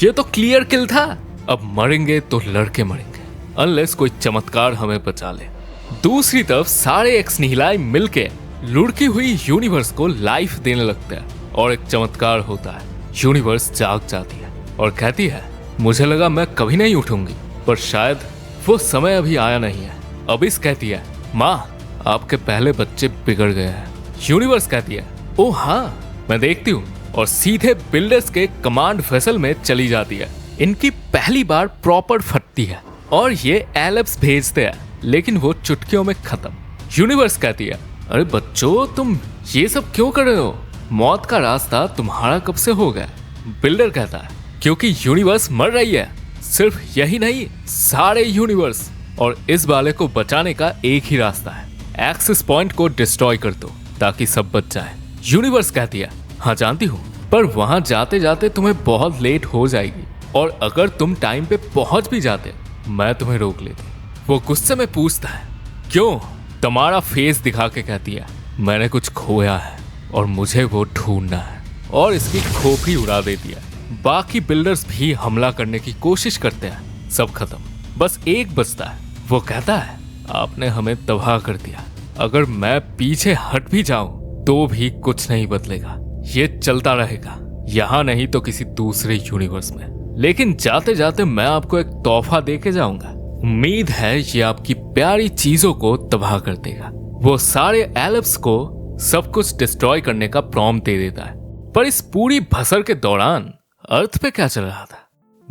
ये तो क्लियर किल था, अब मरेंगे तो लड़के मरेंगे, अनलेस कोई चमत्कार हमें बचा ले। दूसरी तरफ सारे एक्स निहिलाई मिलके लुढ़की हुई यूनिवर्स को लाइफ देने लगते हैं और एक चमत्कार होता है। यूनिवर्स जाग जाती है और कहती है, मुझे लगा मैं कभी नहीं उठूंगी, पर शायद वो समय अभी आया नहीं है। अबिस कहती है, माँ, आपके पहले बच्चे बिगड़ गए हैं। यूनिवर्स कहती है, ओ हाँ, मैं देखती हूँ, और सीधे बिल्डर्स के कमांड वेसल में चली जाती है। इनकी पहली बार प्रॉपर फटती है और ये एलेप्स भेजते हैं, लेकिन वो चुटकियों में खत्म। यूनिवर्स कहती है, अरे बच्चों, तुम ये सब क्यों कर रहे हो? मौत का रास्ता तुम्हारा कब से हो गया? बिल्डर कहता है, क्योंकि यूनिवर्स मर रही है। सिर्फ यही नहीं, सारे यूनिवर्स। और इस बाले को बचाने का एक ही रास्ता है, एक्सेस पॉइंट को डिस्ट्रॉय कर दो ताकि सब बच जाए। यूनिवर्स कहती है, हाँ जानती हूँ, पर वहां जाते जाते तुम्हें बहुत लेट हो जाएगी, और अगर तुम टाइम पे पहुंच भी जाते, मैं तुम्हें रोक लेती। वो गुस्से में पूछता है, क्यों? तुम्हारा फेस दिखा के कहती है, मैंने कुछ खोया है और मुझे वो ढूंढना है, और इसकी खोपड़ी उड़ा देती है। बाकी बिल्डर्स भी हमला करने की कोशिश करते हैं, सब खत्म, बस एक बचता है। वो कहता है, आपने हमें तबाह कर दिया, अगर मैं पीछे हट भी जाऊं तो भी कुछ नहीं बदलेगा, ये चलता रहेगा, यहाँ नहीं तो किसी दूसरे यूनिवर्स में। लेकिन जाते जाते मैं आपको एक तोहफा दे के जाऊंगा, उम्मीद है ये आपकी प्यारी चीजों को तबाह कर देगा। वो सारे एलेप्स को सब कुछ डिस्ट्रॉय करने का प्रॉम्प्ट दे देता है। पर इस पूरी भसर के दौरान अर्थ पे क्या चल रहा था?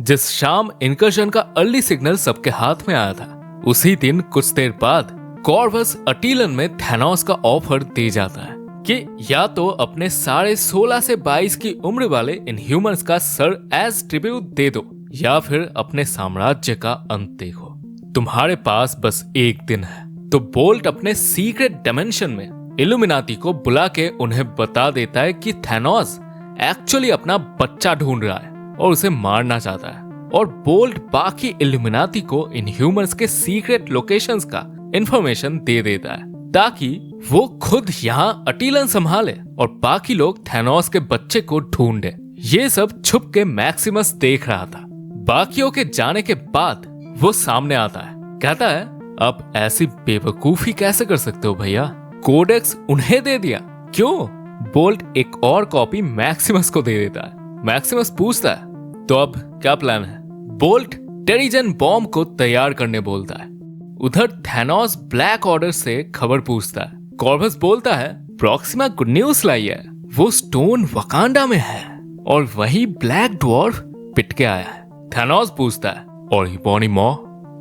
जिस शाम इनकर्जन का अर्ली सिग्नल सबके हाथ में आया था, उसी दिन कुछ देर बाद कॉर्वस अटीलन में थैनोस का ऑफर दे जाता है कि या तो अपने साढ़े 16 से 22 की उम्र वाले इनह्यूमंस का सर एज ट्रिब्यूट दे दो, या फिर अपने साम्राज्य का अंत देखो। तुम्हारे पास बस एक दिन है। तो बोल्ट अपने सीक्रेट डायमेंशन में इल्यूमिनाती को बुला के उन्हें बता देता है कि थैनोस एक्चुअली अपना बच्चा ढूंढ रहा है और उसे मारना चाहता है। और बोल्ट बाकी इल्यूमिनाती को इनह्यूमंस के सीक्रेट लोकेशंस का इंफॉर्मेशन दे देता है ताकि वो खुद यहाँ अटीलन संभाले और बाकी लोग थैनोस के बच्चे को ढूंढे। ये सब छुप के मैक्सिमस देख रहा था। बाकियों के जाने के बाद वो सामने आता है, कहता है अब ऐसी बेवकूफी कैसे कर सकते हो भैया, कोडेक्स उन्हें दे दिया क्यों? बोल्ट एक और कॉपी मैक्सिमस को दे देता है। मैक्सिमस पूछता है तो अब क्या प्लान है? बोल्ट टेरिजन बॉम्ब को तैयार करने बोलता है। उधर थैनोस ब्लैक ऑर्डर से खबर पूछता है। कॉर्वस बोलता है प्रॉक्सिमा गुड न्यूज लाई है, वो स्टोन वकांडा में है और वही ब्लैक ड्वार्फ पिट के आया है। थैनोस पूछता है और इबोनी मॉ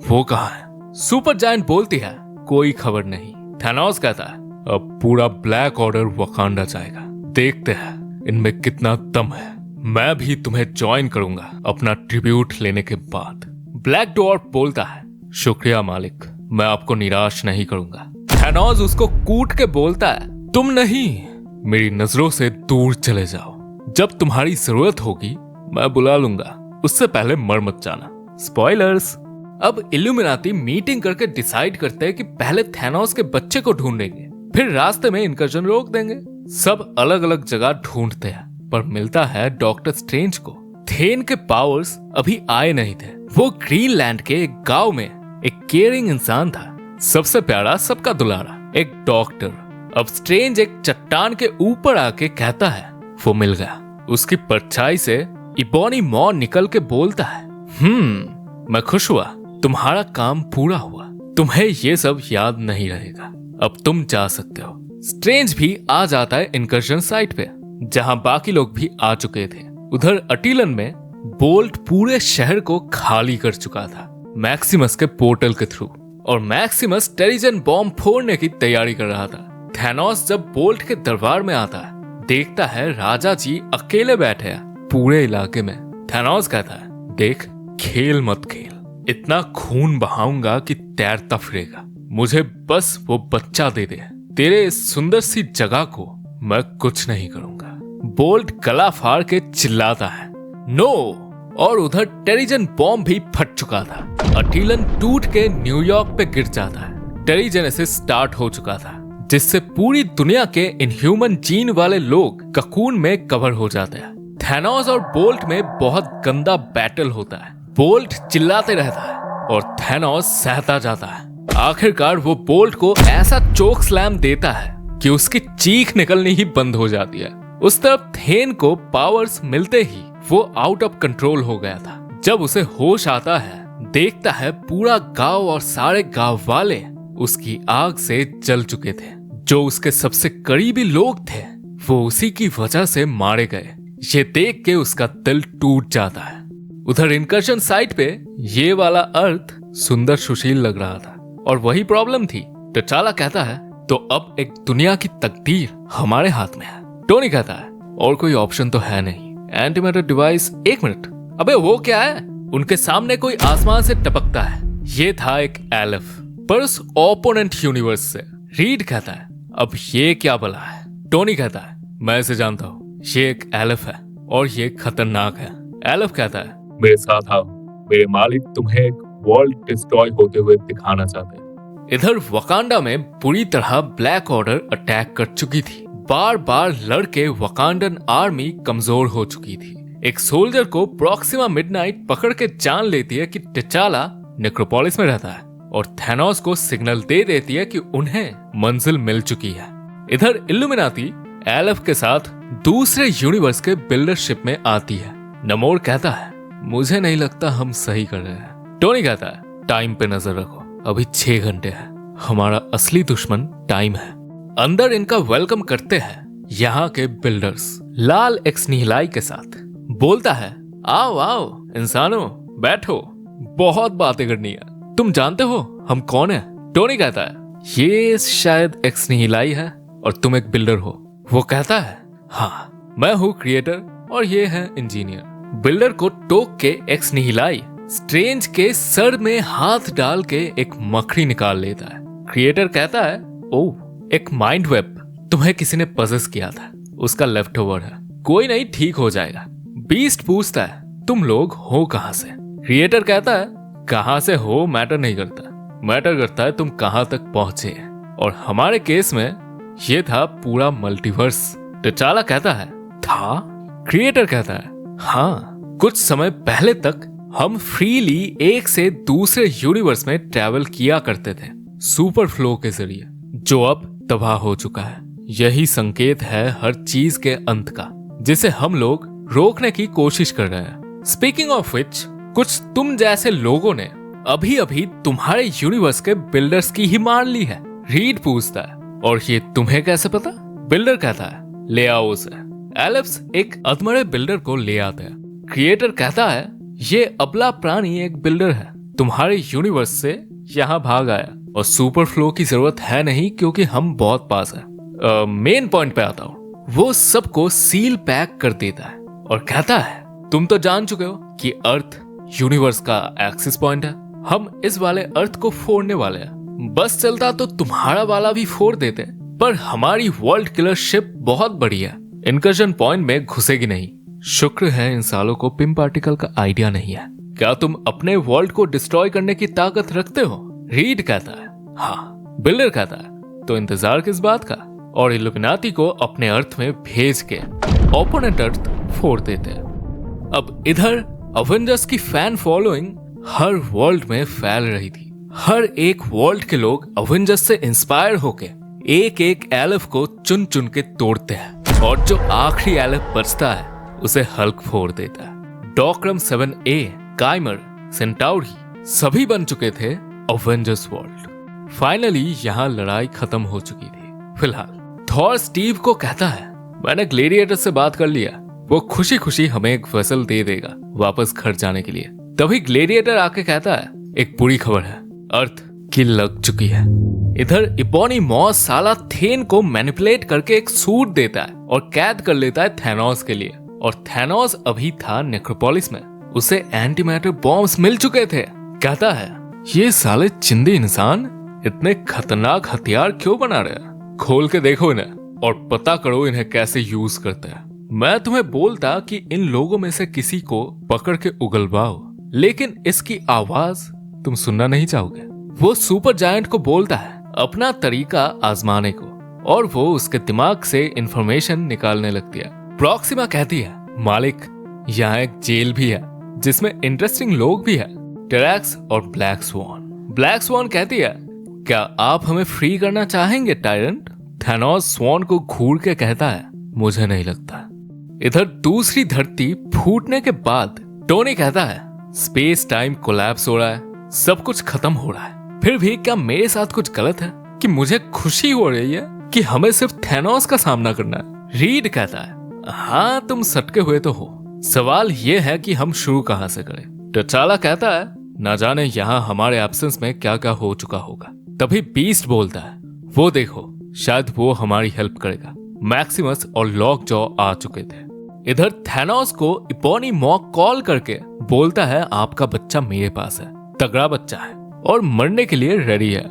वो कहाँ है? सुपर जायंट बोलती है कोई खबर नहीं। थैनोस कहता है अब पूरा ब्लैक ऑर्डर वकांडा जाएगा, देखते हैं इनमें कितना दम है। मैं भी तुम्हें ज्वाइन करूंगा अपना ट्रिब्यूट लेने के बाद। ब्लैक ड्वार्फ बोलता है शुक्रिया मालिक, मैं आपको निराश नहीं करूंगा। थैनोस उसको कूट के बोलता है तुम नहीं, मेरी नजरों से दूर चले जाओ, जब तुम्हारी जरूरत होगी मैं बुला लूंगा, उससे पहले मर मत जाना। स्पॉयलर्स। अब इल्यूमिनाती मीटिंग करके डिसाइड करते हैं कि पहले थैनोस के बच्चे को ढूंढेंगे, फिर रास्ते में इनकर्जन रोक देंगे। सब अलग अलग जगह ढूंढते हैं पर मिलता है डॉक्टर स्ट्रेंज को। थेन के पावर्स अभी आए नहीं थे। वो ग्रीनलैंड के एक गांव में एक केयरिंग इंसान था, सबसे प्यारा, सबका दुलारा, एक डॉक्टर। अब स्ट्रेंज एक चट्टान के ऊपर आके कहता है वो मिल गया। उसकी परछाई से इबोनी मॉ निकल के बोलता है मैं खुश हुआ, तुम्हारा काम पूरा हुआ, तुम्हें ये सब याद नहीं रहेगा, अब तुम जा सकते हो। स्ट्रेंज भी आ जाता है इनकर्जन साइट पे जहां बाकी लोग भी आ चुके थे। उधर अटीलन में बोल्ट पूरे शहर को खाली कर चुका था मैक्सिमस के पोर्टल के थ्रू, और मैक्सिमस टेरिजन बॉम्ब फोड़ने की तैयारी कर रहा था। थैनोस जब बोल्ट के दरबार में आता है, देखता है राजा जी अकेले बैठे हैं पूरे इलाके में। थैनोस कहता है देख, खेल मत खेल, इतना खून बहाऊंगा कि तैरता फिरेगा, मुझे बस वो बच्चा दे दे, तेरे इस सुंदर सी जगह को मैं कुछ नहीं करूंगा। बोल्ट गला फाड़ के चिल्लाता है नो, और उधर टेरिजन बॉम्ब भी फट चुका था। अटीलन टूट के न्यूयॉर्क पे गिर जाता है। टेरिजन से स्टार्ट हो चुका था जिससे पूरी दुनिया के इनह्यूमन जीन वाले लोग ककून में कवर हो जाते हैं। थैनोस और बोल्ट में बहुत गंदा बैटल होता है। बोल्ट चिल्लाते रहता है और थैनोस सहता जाता है। आखिरकार वो बोल्ट को ऐसा चोक स्लैम देता है कि उसकी चीख निकलनी ही बंद हो जाती है। उस तरफ थेन को पावर्स मिलते ही वो आउट ऑफ कंट्रोल हो गया था। जब उसे होश आता है, देखता है पूरा गांव और सारे गांव वाले उसकी आग से जल चुके थे। जो उसके सबसे करीबी लोग थे वो उसी की वजह से मारे गए। ये देख के उसका दिल टूट जाता है। उधर इनकर्जन साइट पे ये वाला अर्थ सुंदर सुशील लग रहा था और वही प्रॉब्लम थी। टचाला कहता है तो अब एक दुनिया की तकदीर हमारे हाथ में है। टोनी कहता है और कोई ऑप्शन तो है नहीं। एंटीमैटर डिवाइस, एक मिनट, अबे वो क्या है? उनके सामने कोई आसमान से टपकता है। ये था एक एलिफ, पर उस ओपोनेंट यूनिवर्स से। रीड कहता है अब ये क्या बला है? टोनी कहता है मैं इसे जानता हूँ, ये एक एलिफ है और ये खतरनाक है। एलिफ कहता है मेरे साथ आओ, मेरे मालिक तुम्हें एक वर्ल्ड डिस्ट्रॉय होते हुए दिखाना चाहते हैं। इधर वकांडा में पूरी तरह ब्लैक ऑर्डर अटैक कर चुकी थी। बार बार लड़के वकांडन आर्मी कमजोर हो चुकी थी। एक सोल्जर को प्रॉक्सिमा मिडनाइट पकड़ के जान लेती है कि टिचाला नेक्रोपोलिस में रहता है और थैनोस को सिग्नल दे देती है कि उन्हें मंजिल मिल चुकी है। इधर इल्यूमिनाती एलिफ के साथ दूसरे यूनिवर्स के बिल्डरशिप में आती है। नमोर कहता है मुझे नहीं लगता हम सही कर रहे हैं। टोनी कहता है टाइम पे नजर रखो, अभी 6 घंटे है, हमारा असली दुश्मन टाइम है। अंदर इनका वेलकम करते हैं यहाँ के बिल्डर्स लाल एक्स निहिलाई के साथ। बोलता है आओ आओ इंसानों, बैठो, बहुत बातें करनी है। तुम जानते हो हम कौन है? टोनी कहता है ये शायद एक्स निहिलाई है और तुम एक बिल्डर हो। वो कहता है हाँ मैं हूँ क्रिएटर और ये है इंजीनियर। बिल्डर को टोक के एक्स निहिलाई स्ट्रेंज के सर में हाथ डाल के एक मकड़ी निकाल लेता है। क्रिएटर कहता है ओह एक माइंड वेब तुम्हें किसी ने पजेस किया था, उसका लेफ्ट ओवर है, कोई नहीं ठीक हो जाएगा। बीस्ट पूछता है तुम लोग हो कहां से? क्रिएटर कहता है कहां से हो मैटर नहीं करता, मैटर करता है तुम कहां तक पहुंचे हैं। और हमारे केस में ये था पूरा मल्टीवर्स। तचाला कहता है था? क्रिएटर कहता है हाँ, कुछ समय पहले तक हम फ्रीली एक से दूसरे यूनिवर्स में ट्रैवल किया करते थे सुपर फ्लो के जरिए, जो अब तबाह हो चुका है। यही संकेत है हर चीज के अंत का, जिसे हम लोग रोकने की कोशिश कर रहे हैं। स्पीकिंग ऑफ विच, कुछ तुम जैसे लोगों ने अभी अभी तुम्हारे यूनिवर्स के बिल्डर्स की ही मार ली है। रीड पूछता है और ये तुम्हें कैसे पता? बिल्डर कहता है ले आओ उसे। एलिप्स एक अधमरे बिल्डर को ले आते हैं। क्रिएटर कहता है ये अबला प्राणी एक बिल्डर है, तुम्हारे यूनिवर्स से यहाँ भाग आया और सुपर फ्लो की जरूरत है नहीं क्योंकि हम बहुत पास है। मेन पॉइंट पे आता हूँ। वो सबको सील पैक कर देता है और कहता है तुम तो जान चुके हो कि अर्थ यूनिवर्स का एक्सिस पॉइंट है, हम इस वाले अर्थ को फोड़ने वाले हैं। बस चलता तो तुम्हारा वाला भी फोड़ देते, पर हमारी वर्ल्ड किलर शिप बहुत बड़ी है, इनकर्जन पॉइंट में घुसेगी नहीं। शुक्र है इन सालों को पिम पार्टिकल का आइडिया नहीं है। क्या तुम अपने वर्ल्ड को डिस्ट्रॉय करने की ताकत रखते हो? रीड कहता है हाँ। बिल्डर कहता है तो इंतजार किस बात का? और इल्यूमिनाटी को अपने अर्थ में भेज के ओपोनेंट अर्थ फोड़ देते हैं। अब इधर अवेंजर्स की फैन फॉलोइंग हर वर्ल्ड में फैल रही थी। हर एक वर्ल्ड के लोग अवेंजर्स से इंस्पायर होके एक एक एलिफ को चुन चुन के तोड़ते हैं और जो आखिरी एलिफ बचता है उसे हल्क फोड़ देता है। डॉक्रम 7A, काइमर, सेंटाउरी सभी बन चुके थे अवेंजर्स वर्ल्ड। फाइनली यहाँ लड़ाई खत्म हो चुकी थी। फिलहाल थॉर स्टीव को कहता है मैंने ग्लेडिएटर से बात कर लिया, वो खुशी खुशी हमें एक वेसल दे देगा वापस घर जाने के लिए। तभी ग्लेडिएटर आके कहता है एक बुरी खबर है, अर्थ की लग चुकी है। इधर इपोनी मॉस साला थेन को मैनिपुलेट करके एक सूट देता है और कैद कर लेता है थैनोस के लिए। और थैनोस अभी था नेक्रोपोलिस में, उसे एंटी मैटर बॉम्ब्स मिल चुके थे। कहता है ये साले चिंदी इंसान इतने खतरनाक हथियार क्यों बना रहे हैं? खोल के देखो इन्हें और पता करो इन्हें कैसे यूज करते हैं। मैं तुम्हें बोलता कि इन लोगों में से किसी को पकड़ के उगलवाओ, लेकिन इसकी आवाज तुम सुनना नहीं चाहोगे। वो सुपर जायंट को बोलता है अपना तरीका आजमाने को और वो उसके दिमाग से इंफॉर्मेशन निकालने लगती है। प्रॉक्सिमा कहती है मालिक यहाँ एक जेल भी है जिसमें इंटरेस्टिंग लोग भी है, टेरैक्स और ब्लैक स्वॉन। ब्लैक स्वॉन कहती है क्या आप हमें फ्री करना चाहेंगे टायरेंट? थैनोस स्वॉन को घूर के कहता है मुझे नहीं लगता। इधर दूसरी धरती फूटने के बाद टोनी कहता है स्पेस टाइम कोलैप्स हो रहा है, सब कुछ खत्म हो रहा है, फिर भी क्या मेरे साथ कुछ गलत है कि मुझे खुशी हो रही है कि हमें सिर्फ थैनोस का सामना करना है? रीड कहता है हाँ तुम सटके हुए तो हो, सवाल ये है कि हम शुरू कहां से करें। तचाला कहता है ना जाने यहाँ हमारे एब्सेंस में क्या क्या हो चुका होगा। तभी बीस्ट बोलता है वो देखो शायद वो हमारी हेल्प करेगा। मैक्सिमस और लॉक जॉ आ चुके थे। इधर थैनोस को इपोनी मॉक कॉल करके बोलता है आपका बच्चा मेरे पास है, तगड़ा बच्चा है और मरने के लिए रेडी है,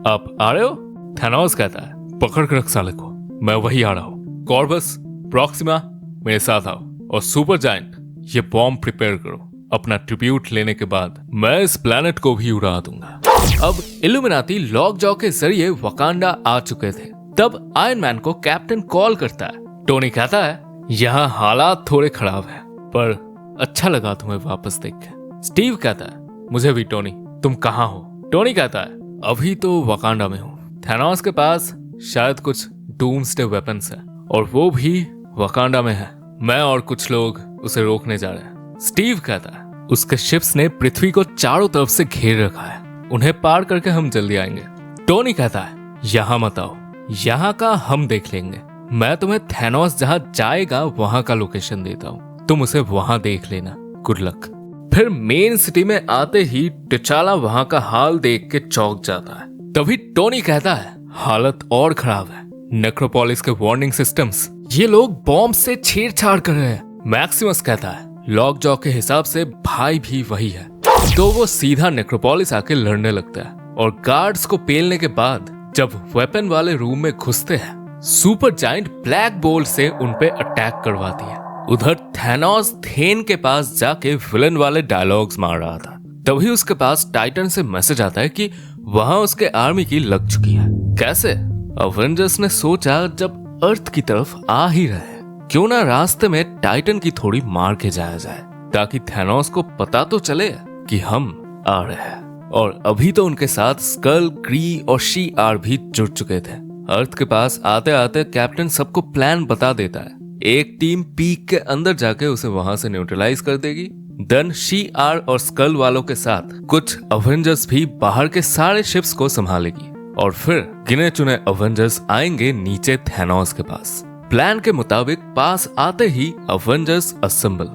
आप आ रहे हो? थैनोस कहता है पकड़ कर रख साले को, मैं वही आ रहा हूँ। कॉर्बस, प्रॉक्सिमा मेरे साथ आओ और सुपर जायंट ये बॉम्ब प्रिपेयर करो, अपना ट्रिब्यूट लेने के बाद मैं इस प्लेनेट को भी उड़ा दूंगा। अब इल्यूमिनाटी लॉक जॉ के जरिए वकांडा आ चुके थे। तब आयरन मैन को कैप्टन कॉल करता है। टोनी कहता है यहाँ हालात थोड़े खराब है, पर अच्छा लगा तुम्हें वापस देख के। स्टीव कहता है मुझे भी टोनी, तुम कहाँ हो? टोनी कहता है अभी तो वकांडा में हूँ, थैनोस के पास शायद कुछ डूम्सडे वेपन्स है और वो भी वकांडा में है, मैं और कुछ लोग उसे रोकने जा रहे हैं। स्टीव कहता है उसके शिप्स ने पृथ्वी को चारों तरफ से घेर रखा है, उन्हें पार करके हम जल्दी आएंगे। टोनी कहता है यहाँ मत आओ, यहाँ का हम देख लेंगे, मैं तुम्हें थैनोस जहाँ जाएगा वहां का लोकेशन देता हूँ, तुम उसे वहां देख लेना, गुड लक। फिर मेन सिटी में आते ही टिचाला वहां का हाल देख के चौंक जाता है। तभी टोनी कहता है हालत और खराब है, नेक्रोपोलिस के वार्निंग सिस्टम्स, ये लोग बॉम्ब से छेड़छाड़ कर रहे हैं। मैक्सिमस कहता है लॉक जॉ के हिसाब से भाई भी वही है। तो वो सीधा नेक्रोपोलिस आके लड़ने लगता है और गार्ड्स को पेलने के बाद जब वेपन वाले रूम में घुसते हैं, सुपर जायंट ब्लैक बोल्ट से उनपे अटैक करवाती है। उधर थैनोस थेन के पास जाके विलन वाले डायलॉग्स मार रहा था। तभी उसके पास टाइटन से मैसेज आता है कि वहां उसके आर्मी की लग चुकी है। कैसे? अवेंजर्स ने सोचा जब अर्थ की तरफ आ ही रहे क्यों ना रास्ते में टाइटन की थोड़ी मार के जाया जाए, ताकि थैनोस को पता तो चले कि हम आ रहे हैं। और अभी तो उनके साथ स्कल, ग्री और शी आर भी जुड़ चुके थे। अर्थ के पास आते आते कैप्टन सबको प्लान बता देता है। एक टीम पीक के अंदर जाके उसे वहां से न्यूट्रलाइज कर देगी। देन शी आर और स्कल वालों के साथ कुछ अवेंजर्स भी बाहर के सारे शिप्स को संभालेगी और फिर गिने चुने अवेंजर्स आएंगे नीचे थैनोस के पास। प्लान के मुताबिक पास आते ही अवेंजर्स असेंबल।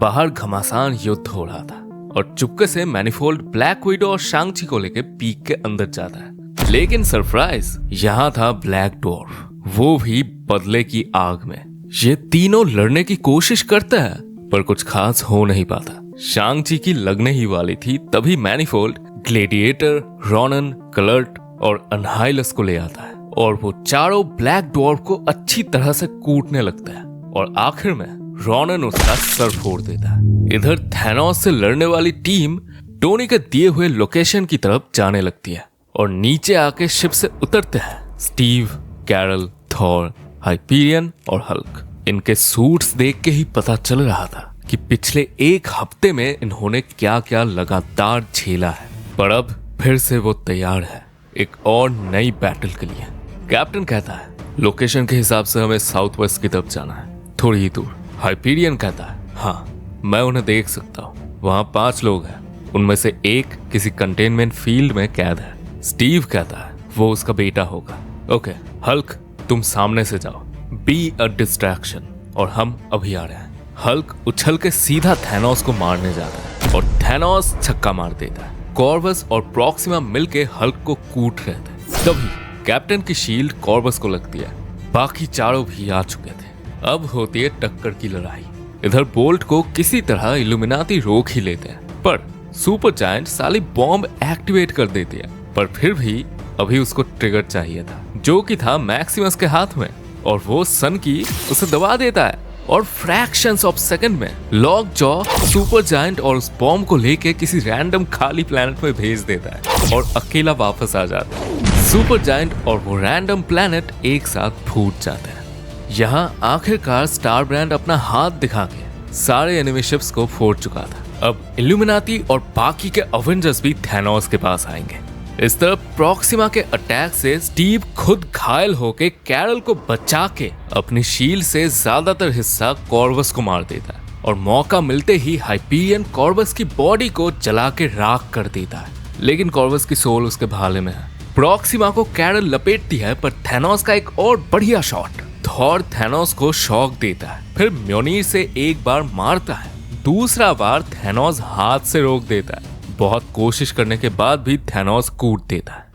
बाहर घमासान युद्ध हो रहा था और चुपके से मैनिफोल्ड ब्लैक विडो और शांग-ची को लेके पीक के अंदर जाता है। लेकिन सरप्राइज, यहाँ था ब्लैक डॉर्फ, वो भी बदले की आग में। ये तीनों लड़ने की कोशिश करते हैं पर कुछ खास हो नहीं पाता। शांग-ची की लगने ही वाली थी, तभी मैनिफोल्ड ग्लेडिएटर, रॉनन, क्लर्ट और अनहाइलस को ले आता है और वो चारों ब्लैक डॉर्फ को अच्छी तरह से कूटने लगता है और आखिर में रॉनन उसका सर फोड़ देता है। इधर थैनोस से लड़ने वाली टीम टोनी के दिए हुए लोकेशन की तरफ जाने लगती है और नीचे आके शिप से उतरते हैं स्टीव, कैरल, थॉर, हाइपीरियन और हल्क। इनके सूट्स देख के ही पता चल रहा था कि पिछले एक हफ्ते में इन्होंने क्या क्या लगातार झेला है, पर अब फिर से वो तैयार है एक और नई बैटल के लिए। कैप्टन कहता है लोकेशन के हिसाब से हमें साउथ वेस्ट की तरफ जाना है, थोड़ी ही दूर। हाइपीरियन कहता है हाँ, मैं उन्हें देख सकता हूँ, वहां 5 लोग हैं, उनमें से एक किसी कंटेनमेंट फील्ड में कैद है। स्टीव कहता है वो उसका बेटा होगा। ओके हल्क, तुम सामने से जाओ, बी अ डिस्ट्रैक्शन, और हम अभी आ रहे हैं। हल्क उछल के सीधा थैनोस को मारने जाता है और थैनोस छक्का मार देता है। कॉर्वस और प्रॉक्सिमा मिलके हल्क को कूट रहे थे। तभी कैप्टन की शील्ड कॉर्वस को लगती है। बाकी चारों भी आ चुके थे। अब होती है टक्कर की लड़ाई। इधर बोल्ट को किसी तरह इल्यूमिनाती रोक ही लेते हैं, पर सुपर जायंट साली बॉम्ब एक्टिवेट कर देती है। पर फिर भी अभी उसको ट्रिगर चाहिए था, जो कि था मैक्सिमस के हाथ में, और वो सन की उसे दबा देता है और फ्रैक्शंस ऑफ सेकंड में लॉक जॉ सुपर जायंट और उस बॉम्ब को लेके किसी रैंडम खाली प्लेनेट में भेज देता है और अकेला वापस आ जाता है। सुपर जायंट और वो रैंडम प्लेनेट एक साथ फूट जाते हैं। यहाँ आखिरकार स्टार ब्रांड अपना हाथ दिखा के सारे एनिमी शिप्स को फोड़ चुका था। अब इल्यूमिनाती और बाकी के अवेंजर्स भी थैनोस के पास आएंगे। इस तरफ प्रॉक्सिमा के अटैक से स्टीव खुद घायल होके कैरल को बचा के अपनी शील्ड से ज्यादातर हिस्सा कॉर्वस को मार देता है और मौका मिलते ही हाइपीरियन कॉर्वस की बॉडी को जला के राख कर देता है। लेकिन कॉर्वस की सोल उसके भाले में है। प्रॉक्सिमा को कैरल लपेटती है, पर थैनोस का एक और बढ़िया शॉट थॉर थैनोस को शॉक देता है। फिर म्योनीर से एक बार मारता है, दूसरा बार थैनोस हाथ से रोक देता है। बहुत कोशिश करने के बाद भी थैनोस कूट देता है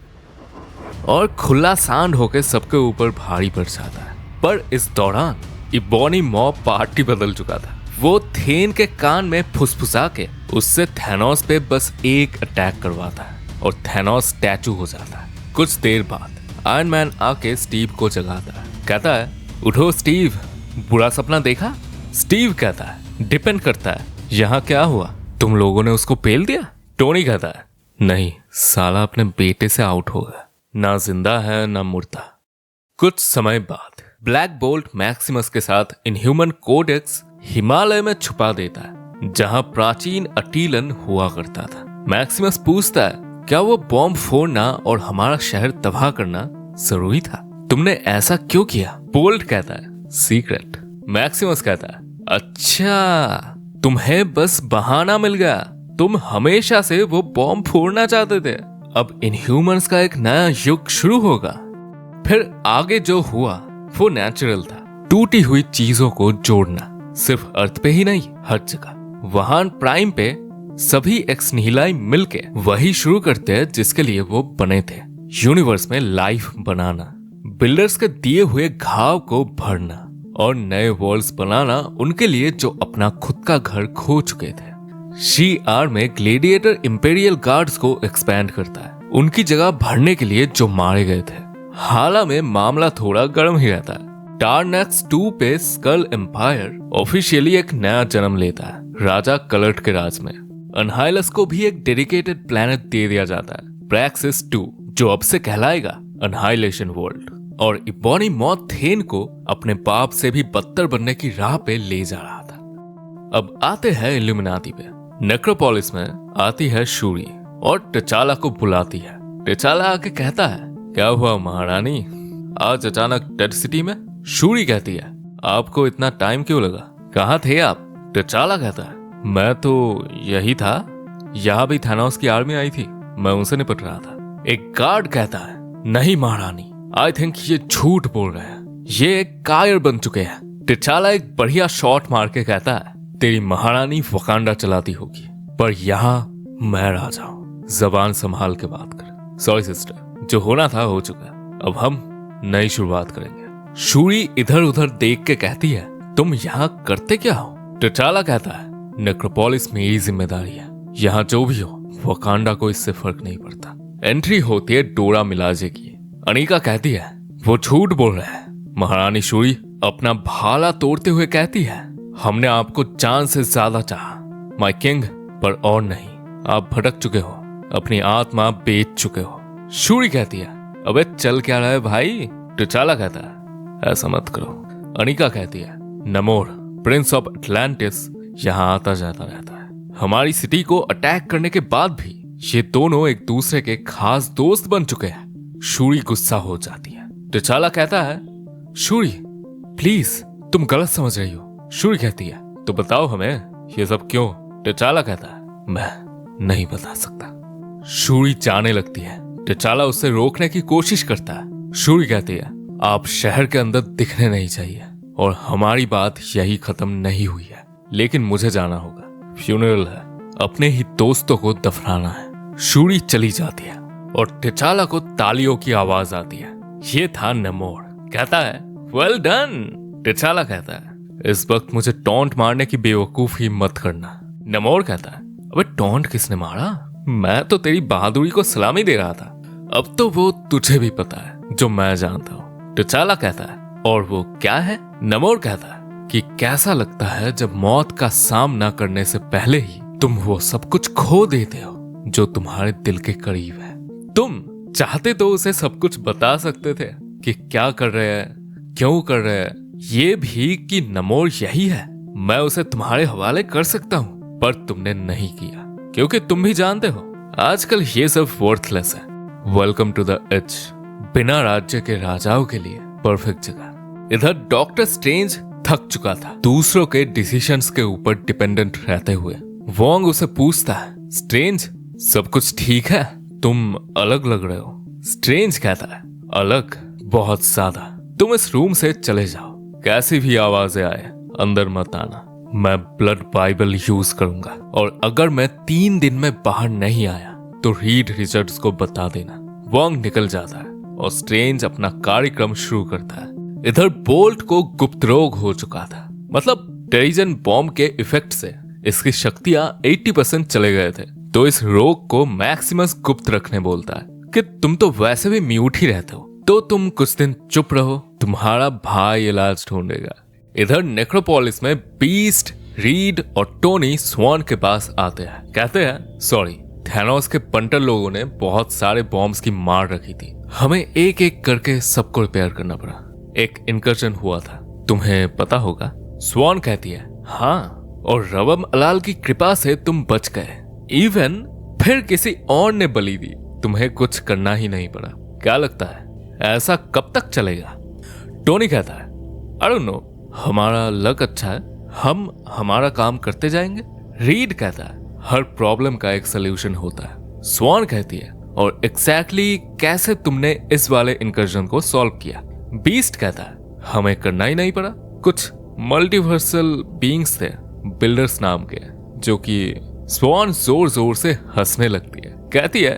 और खुला सांड होकर सबके ऊपर भारी पड़ जाता है। पर इस दौरान इबोनी मॉब पार्टी बदल चुका था। वो थेन के कान में फुसफुसा के उससे थैनोस पे बस एक अटैक करवाता है और थैनोस स्टैचू हो जाता है। कुछ देर बाद आयरन मैन आके स्टीव को जगाता है। कहता है उठो स्टीव, बुरा सपना देखा? स्टीव कहता है डिपेंड करता है, यहाँ क्या हुआ, तुम लोगों ने उसको पेल दिया? टोनी कहता है नहीं, साला अपने बेटे से आउट हो गया, ना जिंदा है ना मुर्दा। कुछ समय बाद ब्लैक बोल्ट मैक्सिमस के साथ इनह्यूमन कोडेक्स हिमालय में छुपा देता है, जहां प्राचीन अटीलन हुआ करता था। मैक्सिमस पूछता है क्या वो बॉम्ब फोड़ना और हमारा शहर तबाह करना जरूरी था? तुमने ऐसा क्यों किया? बोल्ट कहता है सीक्रेट। मैक्सिमस कहता है अच्छा, तुम्हें बस बहाना मिल गया, तुम हमेशा से वो बॉम्ब फोड़ना चाहते थे। अब इनह्यूमन्स का एक नया युग शुरू होगा। फिर आगे जो हुआ वो नेचुरल था, टूटी हुई चीजों को जोड़ना, सिर्फ अर्थ पे ही नहीं हर जगह। वहां प्राइम पे सभी एक्स निहिलाई मिलके वही शुरू करते हैं जिसके लिए वो बने थे, यूनिवर्स में लाइफ बनाना, बिल्डर्स के दिए हुए घाव को भरना और नए वर्ल्ड्स बनाना उनके लिए जो अपना खुद का घर खो चुके थे। CR में ग्लेडिएटर इंपेरियल गार्ड्स को एक्सपैंड करता है, उनकी जगह भरने के लिए जो मारे गए थे। हाला में मामला थोड़ा गर्म ही रहता है। टारनैक्स 2 पे स्कल एम्पायर ऑफिशियली एक नया जन्म लेता है, राजा कलर्ट के राज में। अनहाइलस को भी एक डेडिकेटेड प्लेनेट दे दिया जाता है, ब्रैक्सिस 2, जो अब से कहलाएगा अनहाइलेशन वर्ल्ड, और इबोनी मॉथ थेन को अपने बाप से भी बदतर बनने की राह पे ले जा रहा था। अब आते हैं इल्यूमिनाटी पे। नेक्रोपोलिस में आती है शूरी और टिचाला को बुलाती है। टिचाला आके कहता है, क्या हुआ महारानी, आज अचानक डेड सिटी में? शूरी कहती है, आपको इतना टाइम क्यों लगा, कहाँ थे आप? टिचाला कहता है, मैं तो यही था, यहाँ भी थानोस की आर्मी आई थी, मैं उनसे निपट रहा था। एक गार्ड कहता है, नहीं महारानी, आई थिंक ये झूठ बोल रहे हैं, ये एक कायर बन चुके हैं। टिचाला एक बढ़िया शॉट मार के कहता है, तेरी महारानी वकांडा चलाती होगी, पर यहाँ मैं राजा हूँ, जबान संभाल के बात कर। सॉरी सिस्टर, जो होना था हो चुका, अब हम नई शुरुआत करेंगे। शूरी इधर उधर देख के कहती है, तुम यहाँ करते क्या हो? टिचाला कहता है, नेक्रोपोलिस मेरी जिम्मेदारी है, यहाँ जो भी हो वकांडा को इससे फर्क नहीं पड़ता। एंट्री होती है डोरा मिलाजे की। अनिका कहती है, वो झूठ बोल रहे हैं। महारानी शूरी अपना भाला तोड़ते हुए कहती है, हमने आपको जान से ज्यादा चाहा माय किंग, पर और नहीं, आप भटक चुके हो, अपनी आत्मा बेच चुके हो। शूरी कहती है, अबे चल क्या रहा है भाई? टिचाला कहता है, ऐसा मत करो। अनिका कहती है, नमोर प्रिंस ऑफ अटलांटिस यहाँ आता जाता रहता है, हमारी सिटी को अटैक करने के बाद भी ये दोनों एक दूसरे के खास दोस्त बन चुके हैं। शूरी गुस्सा हो जाती है। टिचाला कहता है, शूरी प्लीज तुम गलत समझ रही हो। शूरी कहती है, तो बताओ हमें ये सब क्यों? टिचाला कहता है, मैं नहीं बता सकता। शूरी जाने लगती है। टिचाला उससे रोकने की कोशिश करता है। शूरी कहती है, आप शहर के अंदर दिखने नहीं चाहिए, और हमारी बात यही खत्म नहीं हुई है, लेकिन मुझे जाना होगा, फ्यूनरल है, अपने ही दोस्तों को दफनाना है। शूरी चली जाती है और टिचाला को तालियों की आवाज आती है। ये था नमोर। कहता है, वेल डन। टिचाला कहता है, इस वक्त मुझे टॉन्ट मारने की बेवकूफी मत करना। नमोर कहता है, अबे टॉन्ट किसने मारा? मैं तो तेरी बहादुरी को सलामी दे रहा था। अब तो वो तुझे भी पता है जो मैं जानता हूँ। टिचाला कहता है, और वो क्या है? नमोर कहता है कि कैसा लगता है जब मौत का सामना करने से पहले ही तुम वो सब कुछ खो देते हो जो तुम्हारे दिल के करीब है। तुम चाहते तो उसे सब कुछ बता सकते थे कि क्या कर रहे हैं, क्यों कर रहे हैं, ये भी कि नमोर यही है, मैं उसे तुम्हारे हवाले कर सकता हूँ, पर तुमने नहीं किया, क्योंकि तुम भी जानते हो आजकल ये सब वर्थलेस है। वेलकम टू द एज, बिना राज्य के राजाओं के लिए परफेक्ट जगह। इधर डॉक्टर स्ट्रेंज थक चुका था दूसरों के डिसीजंस के ऊपर डिपेंडेंट रहते हुए। वोंग उसे पूछता है, स्ट्रेंज सब कुछ ठीक है? तुम अलग लग रहे हो। स्ट्रेंज कहता है, अलग? बहुत ज्यादा। तुम इस रूम से चले जाओ, कैसी भी आवाजें आए अंदर मत आना। मैं ब्लड बाइबल यूज करूंगा, और अगर मैं 3 दिन में बाहर नहीं आया तो रीड रिचर्ड्स को बता देना। वोंग निकल जाता है और स्ट्रेंज अपना कार्यक्रम शुरू करता है। इधर बोल्ट को गुप्त रोग हो चुका था, मतलब टेरिजन बॉम्ब के इफेक्ट से इसकी शक्तियां 80% चले गए थे, तो इस रोग को मैक्सिमस गुप्त रखने बोलता है कि तुम तो वैसे भी म्यूट ही रहते हो, तो तुम कुछ दिन चुप रहो, तुम्हारा भाई इलाज ढूंढेगा। इधर नेक्रोपोलिस में बीस्ट, रीड और टोनी स्वॉन के पास आते हैं। कहते हैं, सॉरी, थैनोस के पंटर लोगों ने बहुत सारे बॉम्ब्स की मार रखी थी, हमें एक एक करके सबको रिपेयर करना पड़ा। एक इनकर्जन हुआ था, तुम्हें पता होगा। स्वॉन कहती है, हाँ, और रवम अलाल की कृपा से तुम बच गए। इवन फिर किसी और ने बलि दी, तुम्हें कुछ करना ही नहीं पड़ा। क्या लगता है ऐसा कब तक चलेगा? टोनी कहता है, आई डोंट नो, हमारा लक अच्छा है, हम हमारा काम करते जाएंगे। रीड कहता है, हर प्रॉब्लम का एक सोल्यूशन होता है। स्वॉन कहती है, और एग्जैक्टली कैसे तुमने इस वाले इनकर्जन को सॉल्व किया? बीस्ट कहता है, हमें करना ही नहीं पड़ा, कुछ मल्टीवर्सल बीइंग्स थे बिल्डर्स नाम के, जो कि स्वान जोर जोर से हंसने लगती है, कहती है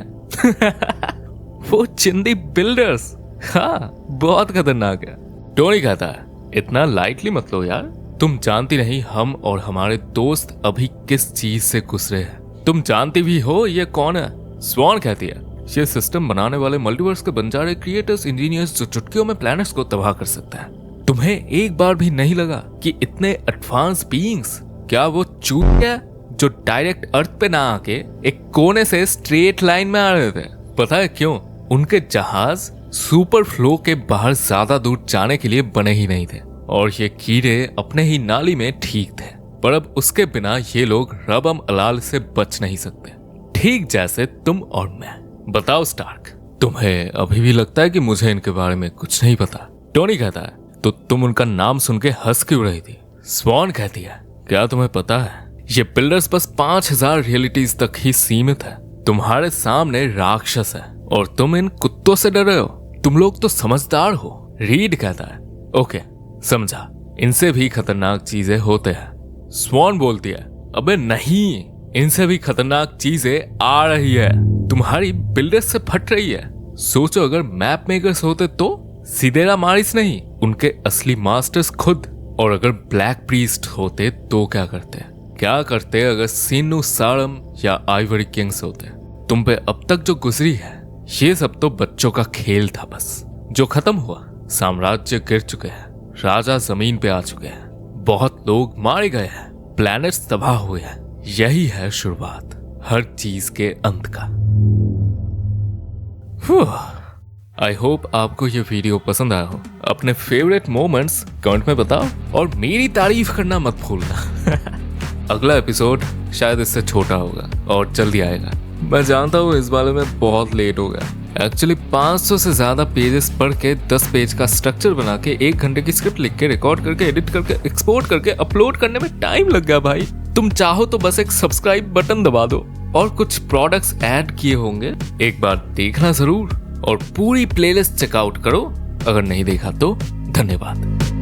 वो चिंदी बिल्डर्स, हाँ बहुत खतरनाक है। टोनी कहता है इतना लाइटली मत लो यार, तुम जानती नहीं हम और हमारे दोस्त अभी किस चीज से गुजरे हैं, तुम जानती भी हो ये कौन है। स्वान कहती है ये सिस्टम बनाने वाले मल्टीवर्स के बंजारे क्रिएटर्स इंजीनियर्स जो चुटकियों में प्लैनेट्स को तबाह कर सकते हैं। तुम्हें एक बार भी नहीं लगा कि इतने एडवांस बीइंग्स क्या वो चूक गया जो डायरेक्ट अर्थ पे ना आके एक कोने से स्ट्रेट लाइन में आ रहे थे। पता है क्यों? उनके जहाज सुपर फ्लो के बाहर ज्यादा दूर जाने के लिए बने ही नहीं थे और ये कीड़े अपने ही नाली में ठीक थे, पर अब उसके बिना ये लोग रबम अलाल से बच नहीं सकते, ठीक जैसे तुम और मैं। बताओ स्टार्क, तुम्हें अभी भी लगता है कि मुझे इनके बारे में कुछ नहीं पता? टोनी कहता है तो तुम उनका नाम सुन के हंस क्यों रही थी? स्वान कहती है क्या तुम्हें पता है ये बिल्डर्स बस 5000 रियलिटीज तक ही सीमित है, तुम्हारे सामने राक्षस है और तुम इन कुत्तों से डर रहे हो, तुम लोग तो समझदार हो। रीड कहता है ओके समझा, इनसे भी खतरनाक चीजें होते हैं। स्वान बोलती है अबे नहीं, इनसे भी खतरनाक चीजें आ रही है, तुम्हारी बिल्डर्स से फट रही है। सोचो अगर मैप मेकर्स होते तो सिदेरा मारिस नहीं, उनके असली मास्टर्स खुद। और अगर ब्लैक प्रीस्ट होते तो क्या करते? क्या करते अगर सिन्नू सारम या आइवरी किंग्स होते? तुम पे अब तक जो गुजरी है ये सब तो बच्चों का खेल था बस, जो खत्म हुआ। साम्राज्य गिर चुके हैं, राजा जमीन पे आ चुके हैं, बहुत लोग मारे गए हैं, प्लैनेट्स तबाह हुए हैं। यही है शुरुआत हर चीज के अंत का। आई होप आपको ये वीडियो पसंद आया हो। अपने फेवरेट मोमेंट्स कमेंट में बताओ और मेरी तारीफ करना मत भूलना। अगला एपिसोड शायद इससे छोटा होगा और जल्दी आएगा। मैं जानता हूँ इस बारे में बहुत लेट हो गया। एक्चुअली 500 से ज्यादा पेजेस पढ़ के 10 पेज का स्ट्रक्चर बना के 1 घंटे की स्क्रिप्ट लिख के रिकॉर्ड करके एडिट करके एक्सपोर्ट करके अपलोड करने में टाइम लग गया भाई। तुम चाहो तो बस एक सब्सक्राइब बटन दबा दो और कुछ प्रोडक्ट्स ऐड किए होंगे, एक बार देखना जरूर और पूरी प्लेलिस्ट चेकआउट करो। अगर नहीं देखा तो धन्यवाद।